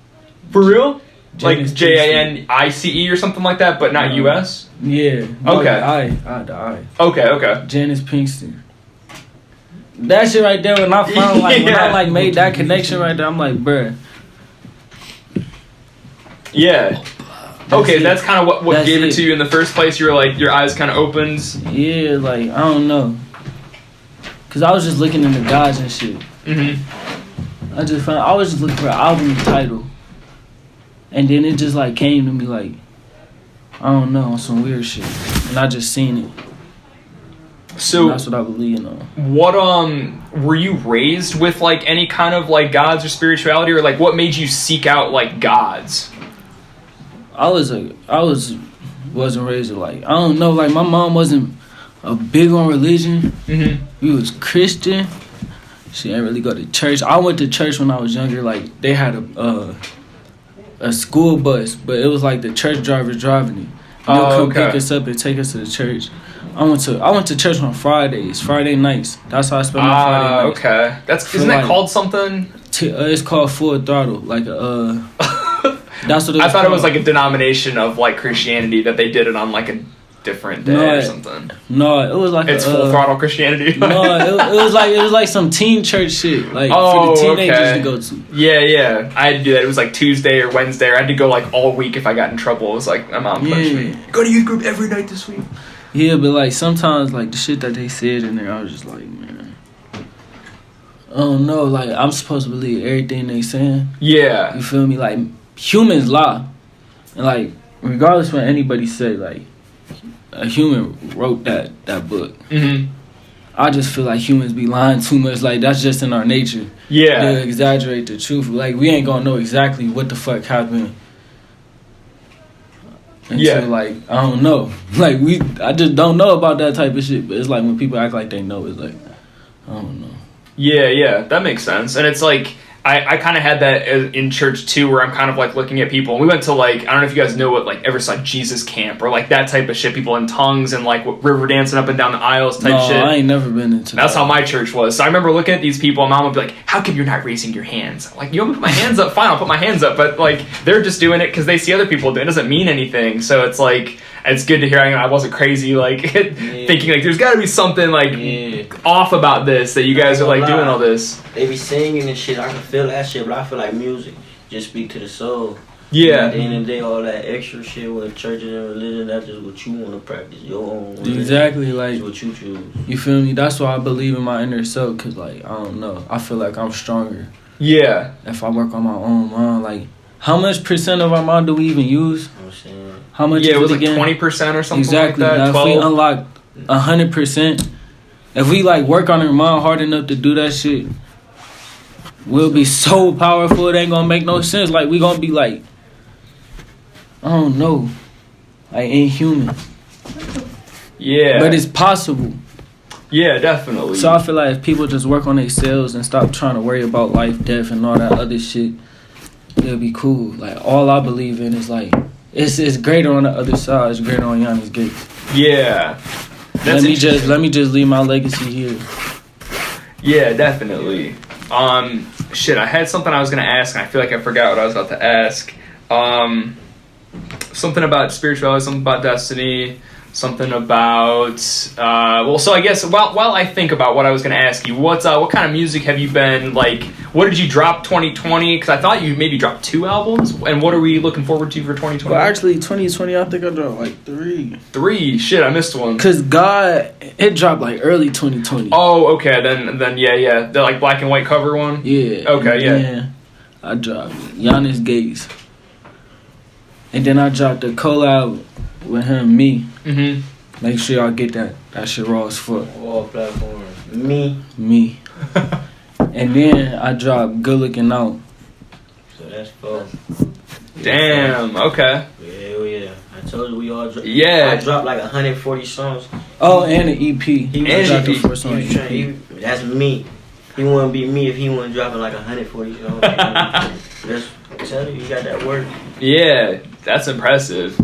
For real? Janice like Janice or something like that, but not US? Yeah. Okay. The I. Okay. Janice Pinkston. That shit right there, when I found when I made that connection right there, I'm like, bruh. Yeah. That's kind of what gave it to you in the first place. You were like, your eyes kind of opened. Yeah, like, I don't know. Because I was just looking into gods and shit. Mm-hmm. I was just looking for an album title. And then it just, like, came to me, like, I don't know, on some weird shit. And I just seen it. So and that's what I believe in. What, were you raised with, like, any kind of, like, gods or spirituality? Or, like, what made you seek out, like, gods? I wasn't raised like, I don't know, like my mom wasn't big on religion. Mm-hmm. We was Christian. She didn't really go to church. I went to church when I was younger. Like they had a school bus, but it was like the church drivers driving it. They'll come pick us up and take us to the church. I went to church on Friday nights. That's how I spent my Friday nights. Okay. Isn't that called something? It's called Full Throttle. Like that's what it was. I thought it was like a denomination of like Christianity that they did it on like a different day or something. No, it was like it's Full Throttle Christianity. No, it was like some teen church shit, like for the teenagers to go to. Yeah, I had to do that. It was like Tuesday or Wednesday. Or I had to go like all week if I got in trouble. It was like my mom punished me. Go to youth group every night this week. Yeah, but like sometimes like the shit that they said in there, I was just like, man, I don't know. Like I'm supposed to believe everything they saying. Yeah, you feel me? Like humans lie, and like regardless what anybody say, like a human wrote that book. Mm-hmm. I just feel like humans be lying too much. Like that's just in our nature. Yeah, to exaggerate the truth. Like we ain't gonna know exactly what the fuck happened. Until, like, I don't know. Like, I just don't know about that type of shit. But it's like when people act like they know, it's like, I don't know. Yeah, that makes sense. And it's like, I kind of had that in church too, where I'm kind of like looking at people. And we went to like, I don't know if you guys know what like ever saw Jesus Camp or like that type of shit. People in tongues and like river dancing up and down the aisles type shit. I ain't never been into That's how my church was. So I remember looking at these people and mom would be like, how come you're not raising your hands? I'm like, you want me to put my hands up? Fine, I'll put my hands up. But like, they're just doing it because they see other people do it. It doesn't mean anything. So it's like, it's good to hear I wasn't crazy, like, thinking, like, there's got to be something, like, off about this, that you guys are, like, doing all this. They be singing and shit. I can feel that shit, but I feel like music just speak to the soul. Yeah. At the end of the day, all that extra shit with churches and religion, that's just what you want to practice. Your own religion. Exactly, like, that's what you choose. You feel me? That's why I believe in my inner self, because, like, I don't know. I feel like I'm stronger. Yeah. If I work on my own mind, like, how much percent of our mind do we even use? How much? Yeah, it was like 20% or something exactly. like that. Now, if we unlock 100%, if we like work on our mind hard enough to do that shit, we'll be so powerful it ain't gonna make no sense. Like we gonna be like, I don't know, like inhuman. Yeah, but it's possible. Yeah, definitely. So I feel like if people just work on themselves and stop trying to worry about life, death, and all that other shit, it'll be cool. Like all I believe in is like. It's greater on the other side. It's greater on Giannis Gates. Yeah. Let me just leave my legacy here. Yeah, definitely. Shit, I had something I was gonna ask, and I feel like I forgot what I was about to ask. Something about spirituality, something about destiny, something about. So I guess while I think about what I was gonna ask you, what kind of music have you been like? What did you drop 2020? Because I thought you maybe dropped 2 albums. And what are we looking forward to for 2020? Well, actually, 2020, I think I dropped like 3. 3? Shit, I missed one. Because God, it dropped like early 2020. Oh, okay. Then yeah. The like black and white cover one? Yeah. Okay, yeah. I dropped Giannis Gates. And then I dropped a collab with him and me. Mm-hmm. Make sure y'all get that. That shit raw as fuck. All platforms. Me. And then I dropped Good Looking Out. So that's fun. Damn, okay. Hell songs. We all dropped. Yeah. I dropped like 140 songs. Oh, and an EP. He And dropped EP. the first song. That's me. He wouldn't be me if he wasn't dropping like 140 songs. Just tell you got that work. Yeah, that's impressive.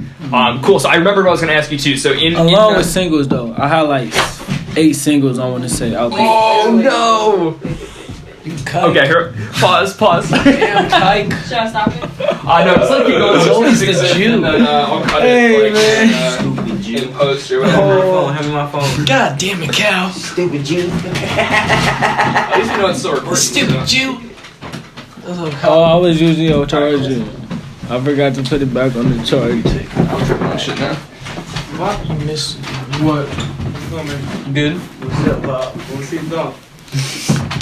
Cool. So I remember what I was going to ask you too. So along with singles though, I had like 8 singles I want to say out there. Oh no! Okay, here. Pause. Damn, Tyke. Should I stop it? I know it's like you go. It's always the Jew. And then I'll cut Hey, it like man. Stupid Jew. in post or whatever. Hand me my phone. God damn it, Cal. Stupid Jew. At least you know it's still recording. Jew. Oh, I was using your charger. I forgot to put it back on the charger. I'm tripping on shit now. What? You missed What? Good. What's up, Bob? What's he done?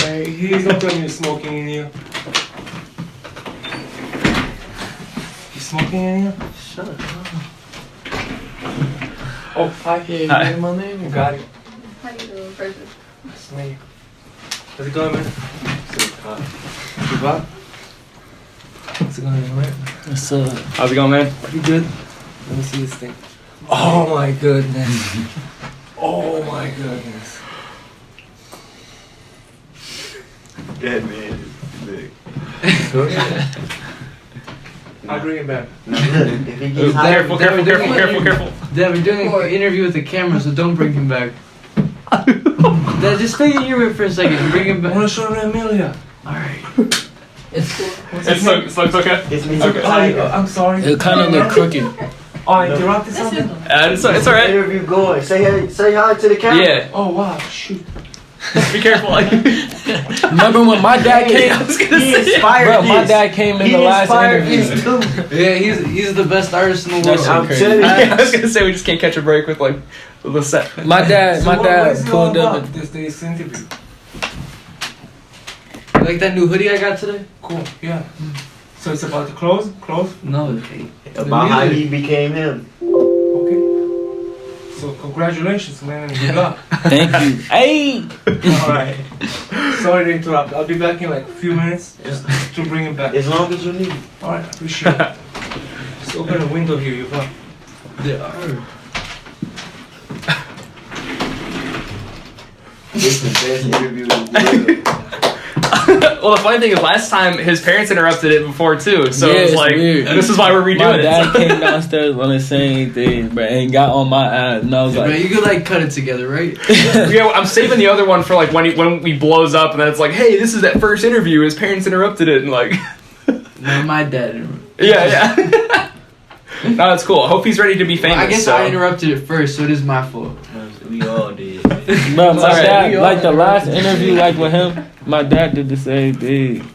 Hey, he's not telling you smoking in here. You smoking in here? Shut up. Oh, hi. Hi. You know my name? You got it. How you doing, President? It's me. How's it going, man? You Bob? How's it going, man? What's up? How's it going, man? You good? Let me see this thing. Oh my goodness. Oh my goodness. That man is big. Good? I'll bring it back. Now look, if he gets high, Careful. Dad, we're doing an interview with the camera, so don't bring him back. Dad, just stay here with for a second and bring him I back. want to show him Amelia. Alright. It's cool. It's okay. it's me. Okay. I'm sorry. It kind of look crooked. Oh, I interrupted That's something? it. It's alright. Interview going. Say hi to the camera. Yeah. Oh, wow. Shoot. Be careful. Remember when my dad came? I was gonna He say. inspired Bro, this. my dad came in He the last inspired interview. this too. Yeah, he's the best artist in the That's world. I'm crazy. telling you. I was gonna say we just can't catch a break with like the set. My dad So what is it all pulled up. about, this interview? You like that new hoodie I got today? Cool, yeah. So it's about the clothes? No. About how he became him. Okay. So congratulations, man, and good luck. Thank you. Hey. Alright. Sorry to interrupt. I'll be back in like a few minutes just to bring him back. As long as you need. Alright, appreciate it. Just open the window here, you got. They are. It's the best interview in the world. Well, the funny thing is, last time his parents interrupted it before too, so Yeah, it was it's like, weird. this is why we're My redoing dad it. came downstairs on the same thing, bro, and got on my ass, and I was Right, like, you could like cut it together, right? Yeah, I'm saving the other one for like when we blows up, and then it's like, hey, this is that first interview. His parents interrupted it, and like, No, my dad. yeah. No, it's cool. I hope he's ready to be famous. I guess so. I interrupted it first, so it is my fault. We all did. bro, my alright. dad, like the last interview, like with him, my dad did the same thing.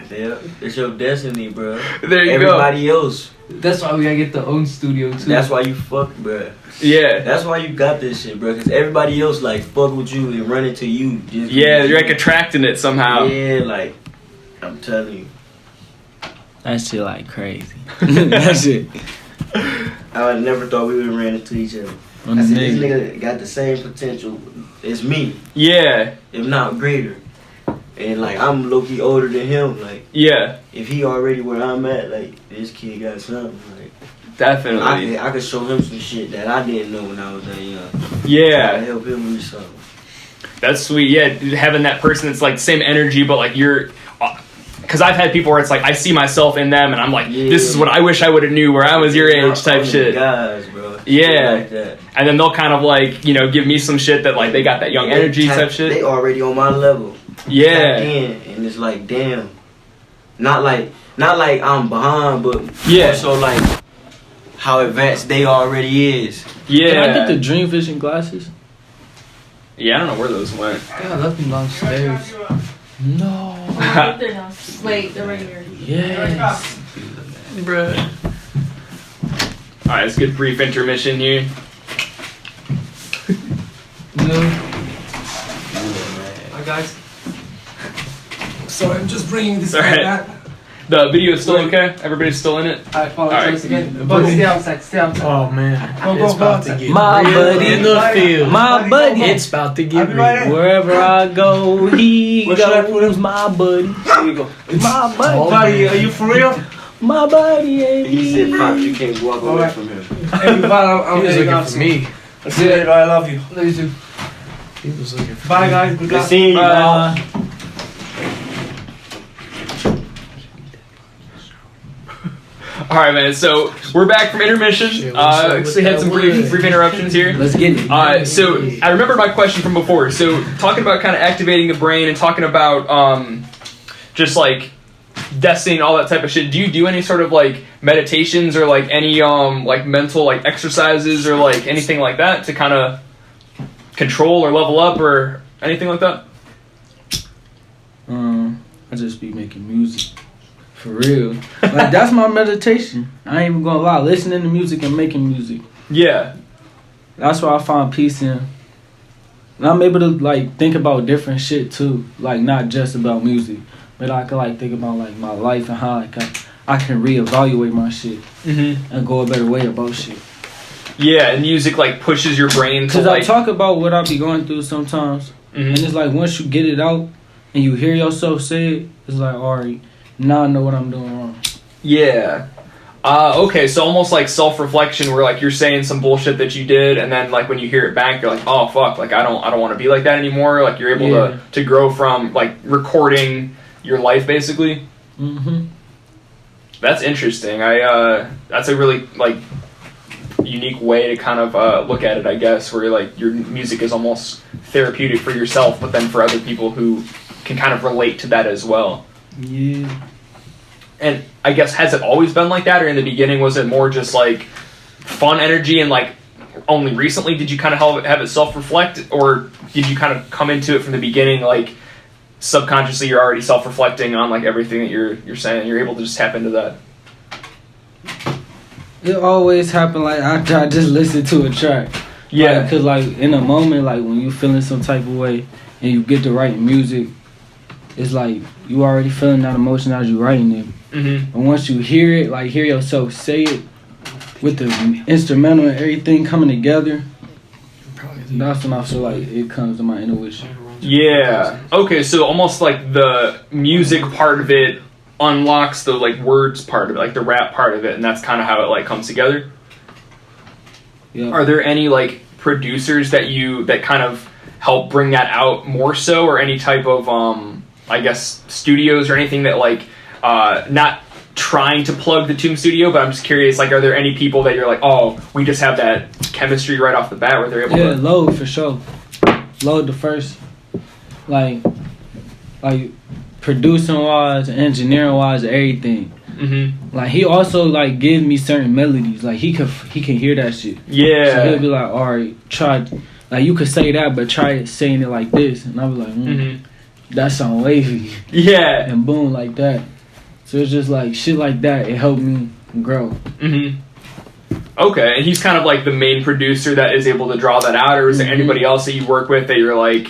Yeah, it's your destiny, bro. There you Everybody else. That's why we gotta get the own studio too. That's why you fuck, bro. go. Yeah. That's why you got this shit, bro. Cause everybody else like fuck with you and run into you. Just Yeah, you're like attracting it somehow. Yeah, like I'm telling you. That shit like crazy. That shit. I never thought we would have ran into each other. On I the said this nigga. nigga got the same potential as me, Yeah. if not greater. And like I'm low key older than him. Like Yeah. if he already where I'm at, like this kid got something. Like Definitely. I could show him some shit that I didn't know when I was that young. I Yeah. help him with something. That's sweet. Yeah, having that person that's like same energy, but like you're. Because I've had people where it's like I see myself in them, and I'm like, this is what I wish I would have knew where I was your age, type shit. Guys, bro. Yeah. Shit like that. And then they'll kind of like give me some shit that like they got that young energy type They shit. already on my level. Yeah. And it's like, damn. Not like I'm behind, but Yeah. also like how advanced they already is. Yeah. Can I get the dream vision glasses? Yeah, I don't know where those went. Yeah, I left them downstairs. No. They're down. Wait, they're right here. Yes. Bruh. Alright, let's get a brief intermission here. No. Hi guys. Sorry, I'm just bringing this Alright. guy back. The video is still okay? Everybody's still in it? I apologize Alright. again. But stay outside, Oh man, Go it's about to outside. get My real buddy in the field. My buddy. It's about to I'll get be right real. there. Wherever I go, he Where should I put goes. him? My buddy. Here we go. My buddy. Buddy, are you for real? My body ain't He said, me. Pop, you can't walk away Alright. from him. Hey, bye. I'm He was heading looking out for soon. me. See you later. I love you. Love you too. He was looking for Bye, me. guys. Good Good luck. seeing you, dog. All right, man. So we're back from intermission. Shit, what's up with So we had that some wood? brief interruptions here. Let's get it. So I remember my question from before. So talking about kind of activating the brain and talking about just like destiny and all that type of shit. Do you do any sort of like meditations or like any like mental like exercises or like anything like that to kind of control or level up or anything like that? I just be making music. For real. Like, that's my meditation. I ain't even gonna lie. Listening to music and making music. Yeah. That's where I find peace in. And I'm able to, like, think about different shit, too. Like, not just about music. But I can, like, think about, like, my life and how I can reevaluate my shit. Mm-hmm. And go a better way about shit. Yeah, and music like pushes your brain to Because like. I talk about what I be going through sometimes. Mhm. And it's like, once you get it out and you hear yourself say it, it's like, alright, now I know what I'm doing wrong. Yeah. Okay, so almost like self-reflection where like you're saying some bullshit that you did and then like when you hear it back you're like, oh fuck, like I don't want to be like that anymore. Like you're able to grow from like recording your life basically. Mm-hmm. That's interesting. That's a really like unique way to kind of look at it, I guess, where like your music is almost therapeutic for yourself, but then for other people who can kind of relate to that as well. Yeah. And I guess, has it always been like that, or in the beginning was it more just like fun energy and like only recently did you kind of have it self-reflect, or did you kind of come into it from the beginning like subconsciously you're already self-reflecting on like everything that you're saying, you're able to just tap into that? It always happen like after I just listen to a track. Yeah. Because like in a moment, like when you feeling some type of way and you get the right music, it's like you already feeling that emotion as you writing it. Mm-hmm. And once you hear it, like hear yourself say it with the instrumental and everything coming together, that's when I feel like it comes to my intuition. Yeah. Okay, so almost like the music part of it unlocks the like words part of it, like the rap part of it, and that's kind of how it like comes together. Yeah. Are there any like producers that kind of help bring that out more so, or any type of I guess studios or anything that like not trying to plug the Tomb Studio, but I'm just curious, like, are there any people that you're like, oh, we just have that chemistry right off the bat where they're able to... Load for sure. Load the first, like producing wise, engineering wise, everything. Mm-hmm. Like he also like gives me certain melodies. Like he can hear that shit. Yeah. So he'll be like, all right, try. Like you could say that, but try saying it like this, and I'll be like, that sound wavy. Yeah. And boom, like that. So it's just like shit like that. It helped me grow. Mm-hmm. Okay, and he's kind of like the main producer that is able to draw that out, or is there anybody else that you work with that you're like,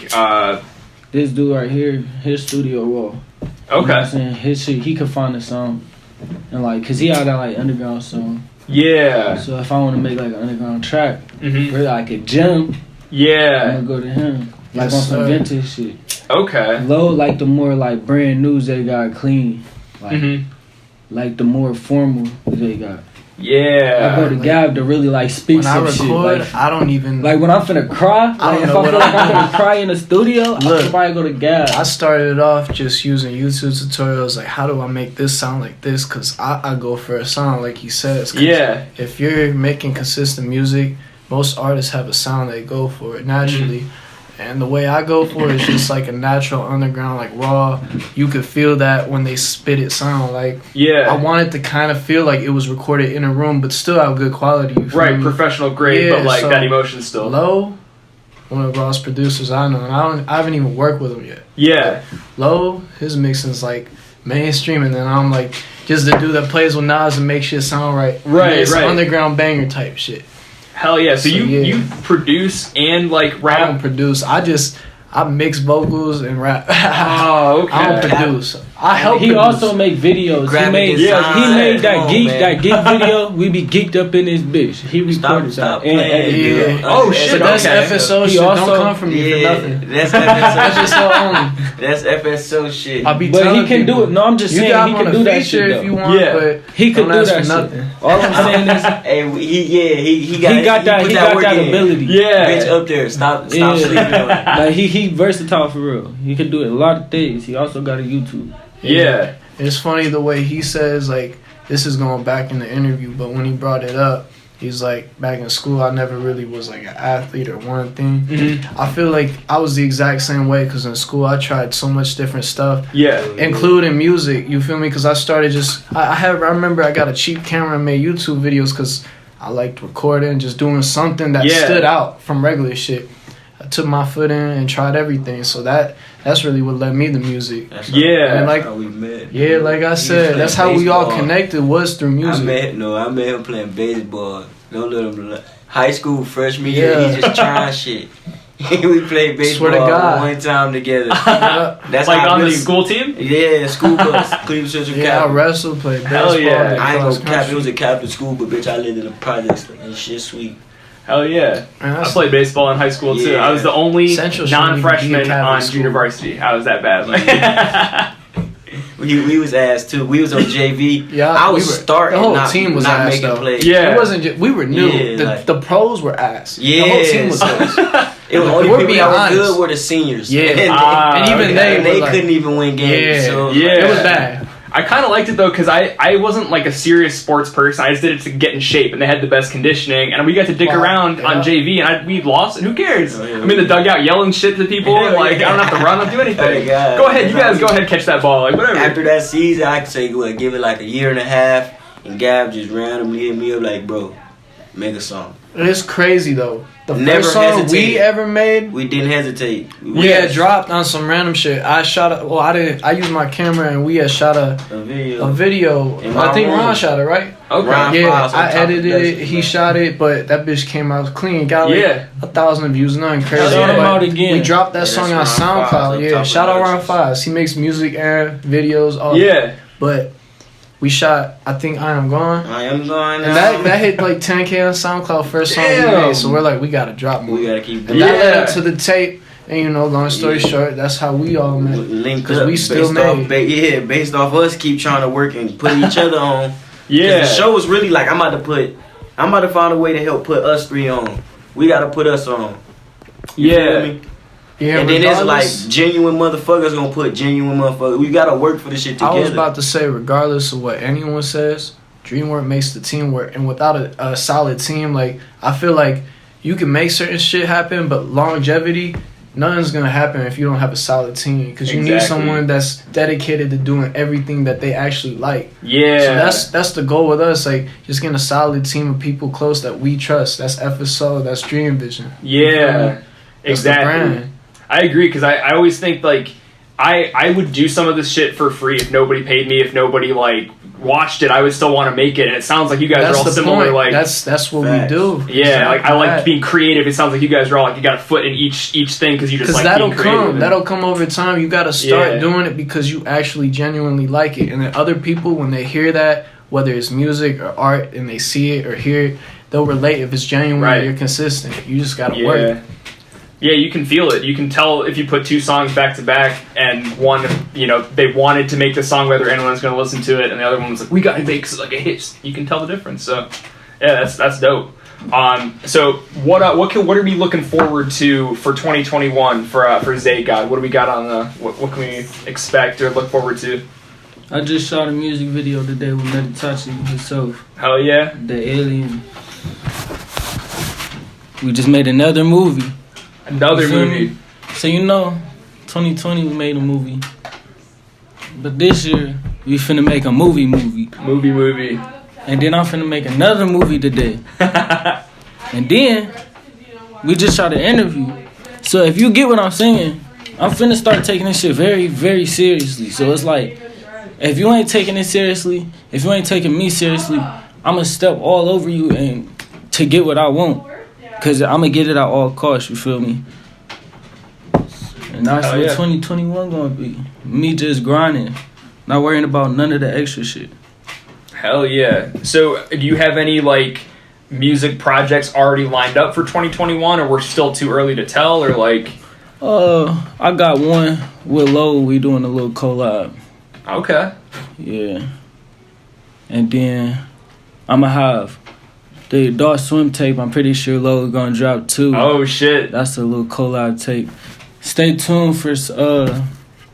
This dude right here, his studio raw. okay. You know what I'm saying? His shit, he could find a song. And like, cause he had that like underground song. Yeah. So if I want to make like an underground track, Mm-hmm. where like a gym, I'm Yeah. gonna go to him. Like Yes, on some sir. vintage shit. Okay. Low, like the more like brand news they got clean. Like, Mm-hmm. like the more formal they got. Yeah. I go to Gab to really like speak When I some record, shit. I don't even... Like when I'm finna cry, I like don't if know I what feel like I'm I'm doing. gonna cry in the studio, I Look, should probably go to Gab. I started off just using YouTube tutorials, like how do I make this sound like this, because I go for a sound like he says. 'Cause Yeah. if you're making consistent music, most artists have a sound they go for it naturally. And the way I go for it is just like a natural underground, like raw. You could feel that when they spit it sound. Like Yeah. I want it to kind of feel like it was recorded in a room, but still have good quality. You feel Right, me? professional grade, Yeah, but like so that emotion still. Low, one of the rawest producers I know, and I haven't even worked with him yet. Yeah. Low, his mixing's like mainstream, and then I'm like just the dude that plays with Nas and makes shit sound right. Right, And it's right. underground banger type shit. Hell yeah. So So, you yeah. you produce and like I rap. don't produce. I mix vocals and rap. Oh, okay. I don't produce. I help. He also make videos. He made that geek video. We be geeked up in this bitch. He recorded Stop that. playing. Oh shit! That's Okay. FSO He shit. also- Don't come from me for nothing. That's FSO. FSO only. That's FSO shit. I'll be But telling he can people, do it. No, I'm just You saying got he him on can a do that feature shit. if you Though. want, Yeah. but He could don't do ask that for shit. nothing. All I'm saying is Hey, he he got that ability. Yeah. Bitch up there. Stop Yeah. sleeping on it. Like he versatile for real. He can do a lot of things. He also got a YouTube. Yeah. It's funny the way he says, like, this is going back in the interview, but when he brought it up, he's like, back in school, I never really was like an athlete or one thing. Mm-hmm. I feel like I was the exact same way because in school I tried so much different stuff, Yeah. including music. You feel me? Because I started I remember I got a cheap camera and made YouTube videos because I liked recording, just doing something that stood out from regular shit. I took my foot in and tried everything, so that's really what led me to music. Yeah. And like, How we met. yeah, like I said, that's how we all connected was through music. I met him playing baseball. Don't let him. High school freshman year, he just trying shit. We played baseball Swear to God. one time together. Yeah, That's Like how on I the was- school team? Yeah, school bus, Cleveland Central I Capital. wrestled, played Hell baseball. yeah. did I ain't cross gonna cap. It country. was a Catholic school, but bitch, I lived in the projects and shit sweet. Hell yeah. Man, I that's- played baseball in high school too. Yeah. I was the only Central shouldn't even be a non-freshman Catholic on school. junior varsity. I was that bad. Like, We was ass too. We was on JV. Yeah, I was we were- starting. the whole not, team was not ass, making though. plays. Yeah. It wasn't just, we were new. Yeah, The pros were ass. Yeah. The whole team was ass. It was only We're people being that were honest. good were the seniors. Yeah. and, Ah, and even okay. they were like, couldn't even win games. Yeah. So Yeah. It was bad. I kind of liked it though because I wasn't like a serious sports person. I just did it to get in shape, and they had the best conditioning, and we got to dick Wow. around on Yeah. JV, and we lost, and who cares? Oh, yeah. I'm in the dugout yelling shit to people, and Yeah, like yeah. I don't have to run, I don't do anything. Oh, God. Go ahead, you guys go ahead, catch that ball, like whatever. After that season, I could say, well, give it like a year and a half, and Gab just randomly hit me up like, bro, make a song. It's crazy though. The Never first song hesitated. we ever made, We didn't hesitate. we had dropped on some random shit. I used my camera and we had shot a a video. video. In my I think room. Ron shot it, right? Okay. Ron Yeah, Files on I top of edited that it. shit, He man. shot it, but that bitch came out clean. Got like Yeah. 1,000 views, nothing crazy. Hell yeah. But Shout him out again. We dropped that Yeah, song on that's Ron Files SoundCloud. on Yeah, top of shout out Ron Productions. Files. He makes music and videos. All Yeah. But we shot, I think I Am Gone. I am going And that hit like 10K on SoundCloud, first song we Damn. made. So we're like, we gotta drop more. we gotta keep And doing that led Yeah. up to the tape. And you know, long story Yeah. short, that's how we all met. link 'Cause up. we still made. Based off us keep trying to work and put each other on. 'Cause Yeah. the show was really like I'm about to find a way to help put us three on. We gotta put us on. You feel Yeah. me? Yeah, And then it's like regardless- genuine motherfuckers gonna put genuine motherfuckers. We gotta work for this shit together. I was about to say, regardless of what anyone says, dreamwork makes the team work. And without a solid team, like, I feel like you can make certain shit happen, but longevity, nothing's gonna happen if you don't have a solid team. Because you need Exactly. someone that's dedicated to doing everything that they actually like. Yeah. So that's the goal with us, like, just getting a solid team of people close that we trust. That's FSO, that's Dream Vision. Yeah. That's the Exactly. brand. I agree because I always think like I would do some of this shit for free if nobody paid me, if nobody like watched it. I would still want to make it, and it sounds like you guys are all similar. Like That's what Facts. we do. yeah, like I like Exactly. being creative. It sounds like you guys are all like you got a foot in each thing because you just Because like that'll being creative. come. That'll come over time. You got to start Yeah. doing it because you actually genuinely like it. And then other people, when they hear that, whether it's music or art, and they see it or hear it, they'll relate if it's genuine Right. and you're consistent. You just got to yeah. work. Yeah, you can feel it. You can tell if you put two songs back to back, and one, you know, they wanted to make the song whether anyone's going to listen to it, and the other one was like, we got to make like a hit. You can tell the difference. So, yeah, that's dope. So what are we looking forward to for 2021 for Zay God? What do we got on the what can we expect or look forward to? I just shot a music video today with Matahachi himself, Hell yeah. the alien. We just made another movie. Another You feel movie. me? So 2020 we made a movie. But this year, we finna make a movie. Movie. And then I'm finna make another movie today. And then, we just shot an interview. So if you get what I'm saying, I'm finna start taking this shit very, very seriously. So it's like, if you ain't taking it seriously, if you ain't taking me seriously, I'ma step all over you and to get what I want. Cause I'ma get it at all costs, you feel me? And that's Hell what yeah. 2021 gonna be. Me just grinding. Not worrying about none of the extra shit. Hell yeah. So, do you have any, like, music projects already lined up for 2021, or we're still too early to tell, or, like... I got one with Low. We doing a little collab. Okay. Yeah. And then I'ma have the Adult Swim tape. I'm pretty sure Low gonna drop too. Oh, shit. That's a little collab tape. Stay tuned for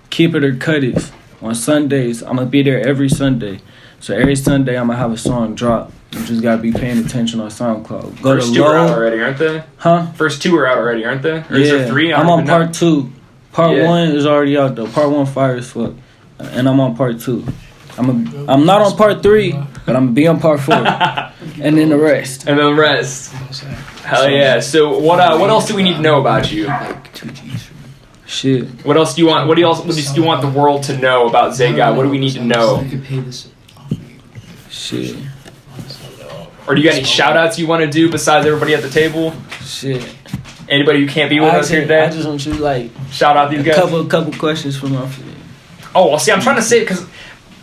Keep It or Cut It on Sundays. I'm gonna be there every Sunday. So every Sunday I'm gonna have a song drop. You just gotta be paying attention on SoundCloud. Go First to two are out Low. already, aren't they? Huh? First two are out already, aren't they? Or is Yeah. there three? I'm on part 2. Part Yeah. 1 is already out though. Part 1 fire as fuck. And I'm on part 2. I'm not on part 3, but I'm gonna be on part 4. And then the rest. And then the rest. Hell yeah. So what else do we need to know about you? Shit. What else do you want? What do you want the world to know about Zayguy? What do we need to know? Shit. Or do you got any shout outs you want to do besides everybody at the table? Shit. Anybody who can't be with us here today? I just want you like Shout out these a guys. couple questions for my friend. Oh, well, see, I'm trying to say it because,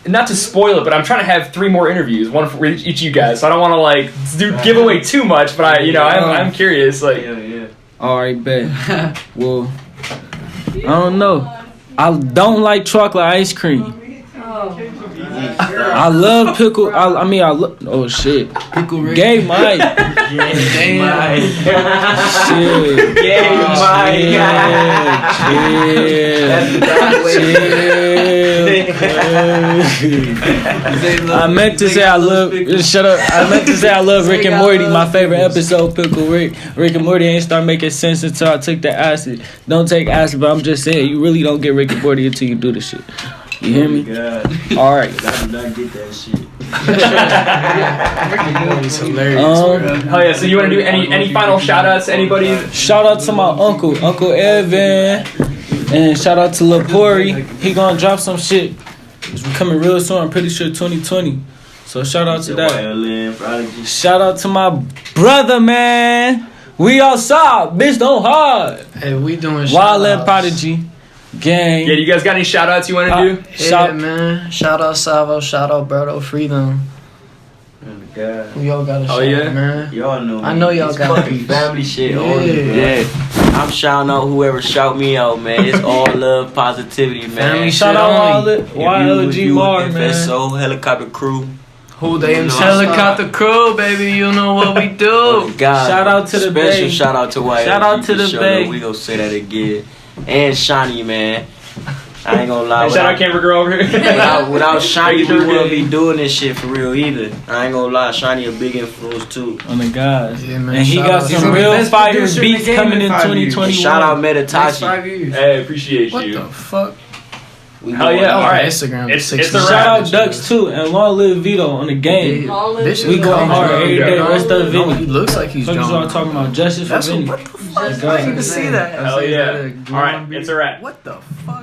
not to spoil it, but I'm trying to have 3 more interviews, one for each of you guys. So I don't want to like give away too much, but I'm curious. Like, All right, bet. Well, I don't know. I don't like chocolate ice cream. I love pickle. I love. Oh shit. Pickle Rick. Gay Mike. Damn. Shit. Gay Mike. Chill. I meant to say I love. Shut up. I meant to say I love Rick and Morty. My favorite episode, Pickle Rick. Rick and Morty ain't start making sense until I took the acid. Don't take acid, but I'm just saying you really don't get Rick and Morty until you do the shit. You hear me? All right. I did not get that shit. It's hilarious. hell yeah. So you want to do any final shout outs? Anybody? Shout out to my Uncle Evan, and shout out to Lil Pori. He gonna drop some shit. It's coming real soon. I'm pretty sure 2020. So shout out to that. Shout out to my brother, man. We outside, bitch. Don't hide. Hey, we doing Wild and shout-outs. Prodigy gang. Yeah, you guys got any shout outs you want to do? Yeah, man. Shout out Salvo. Shout out Berto. Freedom. God. We all got a Oh, shout, yeah? man. Y'all know. I know y'all it's got fucking family shit. Yeah. I'm shouting out whoever shout me out, man. It's all love, positivity, man. Family Shout shit out only. all the YLG Mar, man. FSO, helicopter crew. Who they You know, helicopter crew, baby. You know what we do. God, Shout out to the special Bay. shout out to YLG. Shout out to for the sure. Bay. We gonna say that again. And Shawnee, man. I ain't gonna lie. Hey, shout out camera girl over here. Without Shawnee, Sure we wouldn't good. be doing this shit for real either. I ain't gonna lie, Shawnee a big influence too. On the guys. Yeah, man. And he Shout got out. some He's real the best fire producer in the beats game coming in 5 years. 2021. Shout out Next Metatachi. 5 years. Hey, appreciate What you. the fuck? We Hell going yeah, out. all right. Instagram. It's 6 a months. wrap. Shout out Ducks too, and long live Vito on the game. Yeah. All This of We shit going comes hard from- every day. Rest of No, Vinny. he looks like he's What you all John. talking about? Justice for That's Vinny. what the fuck? God. I didn't even see that. Hell yeah. All right, it's a wrap. What the fuck?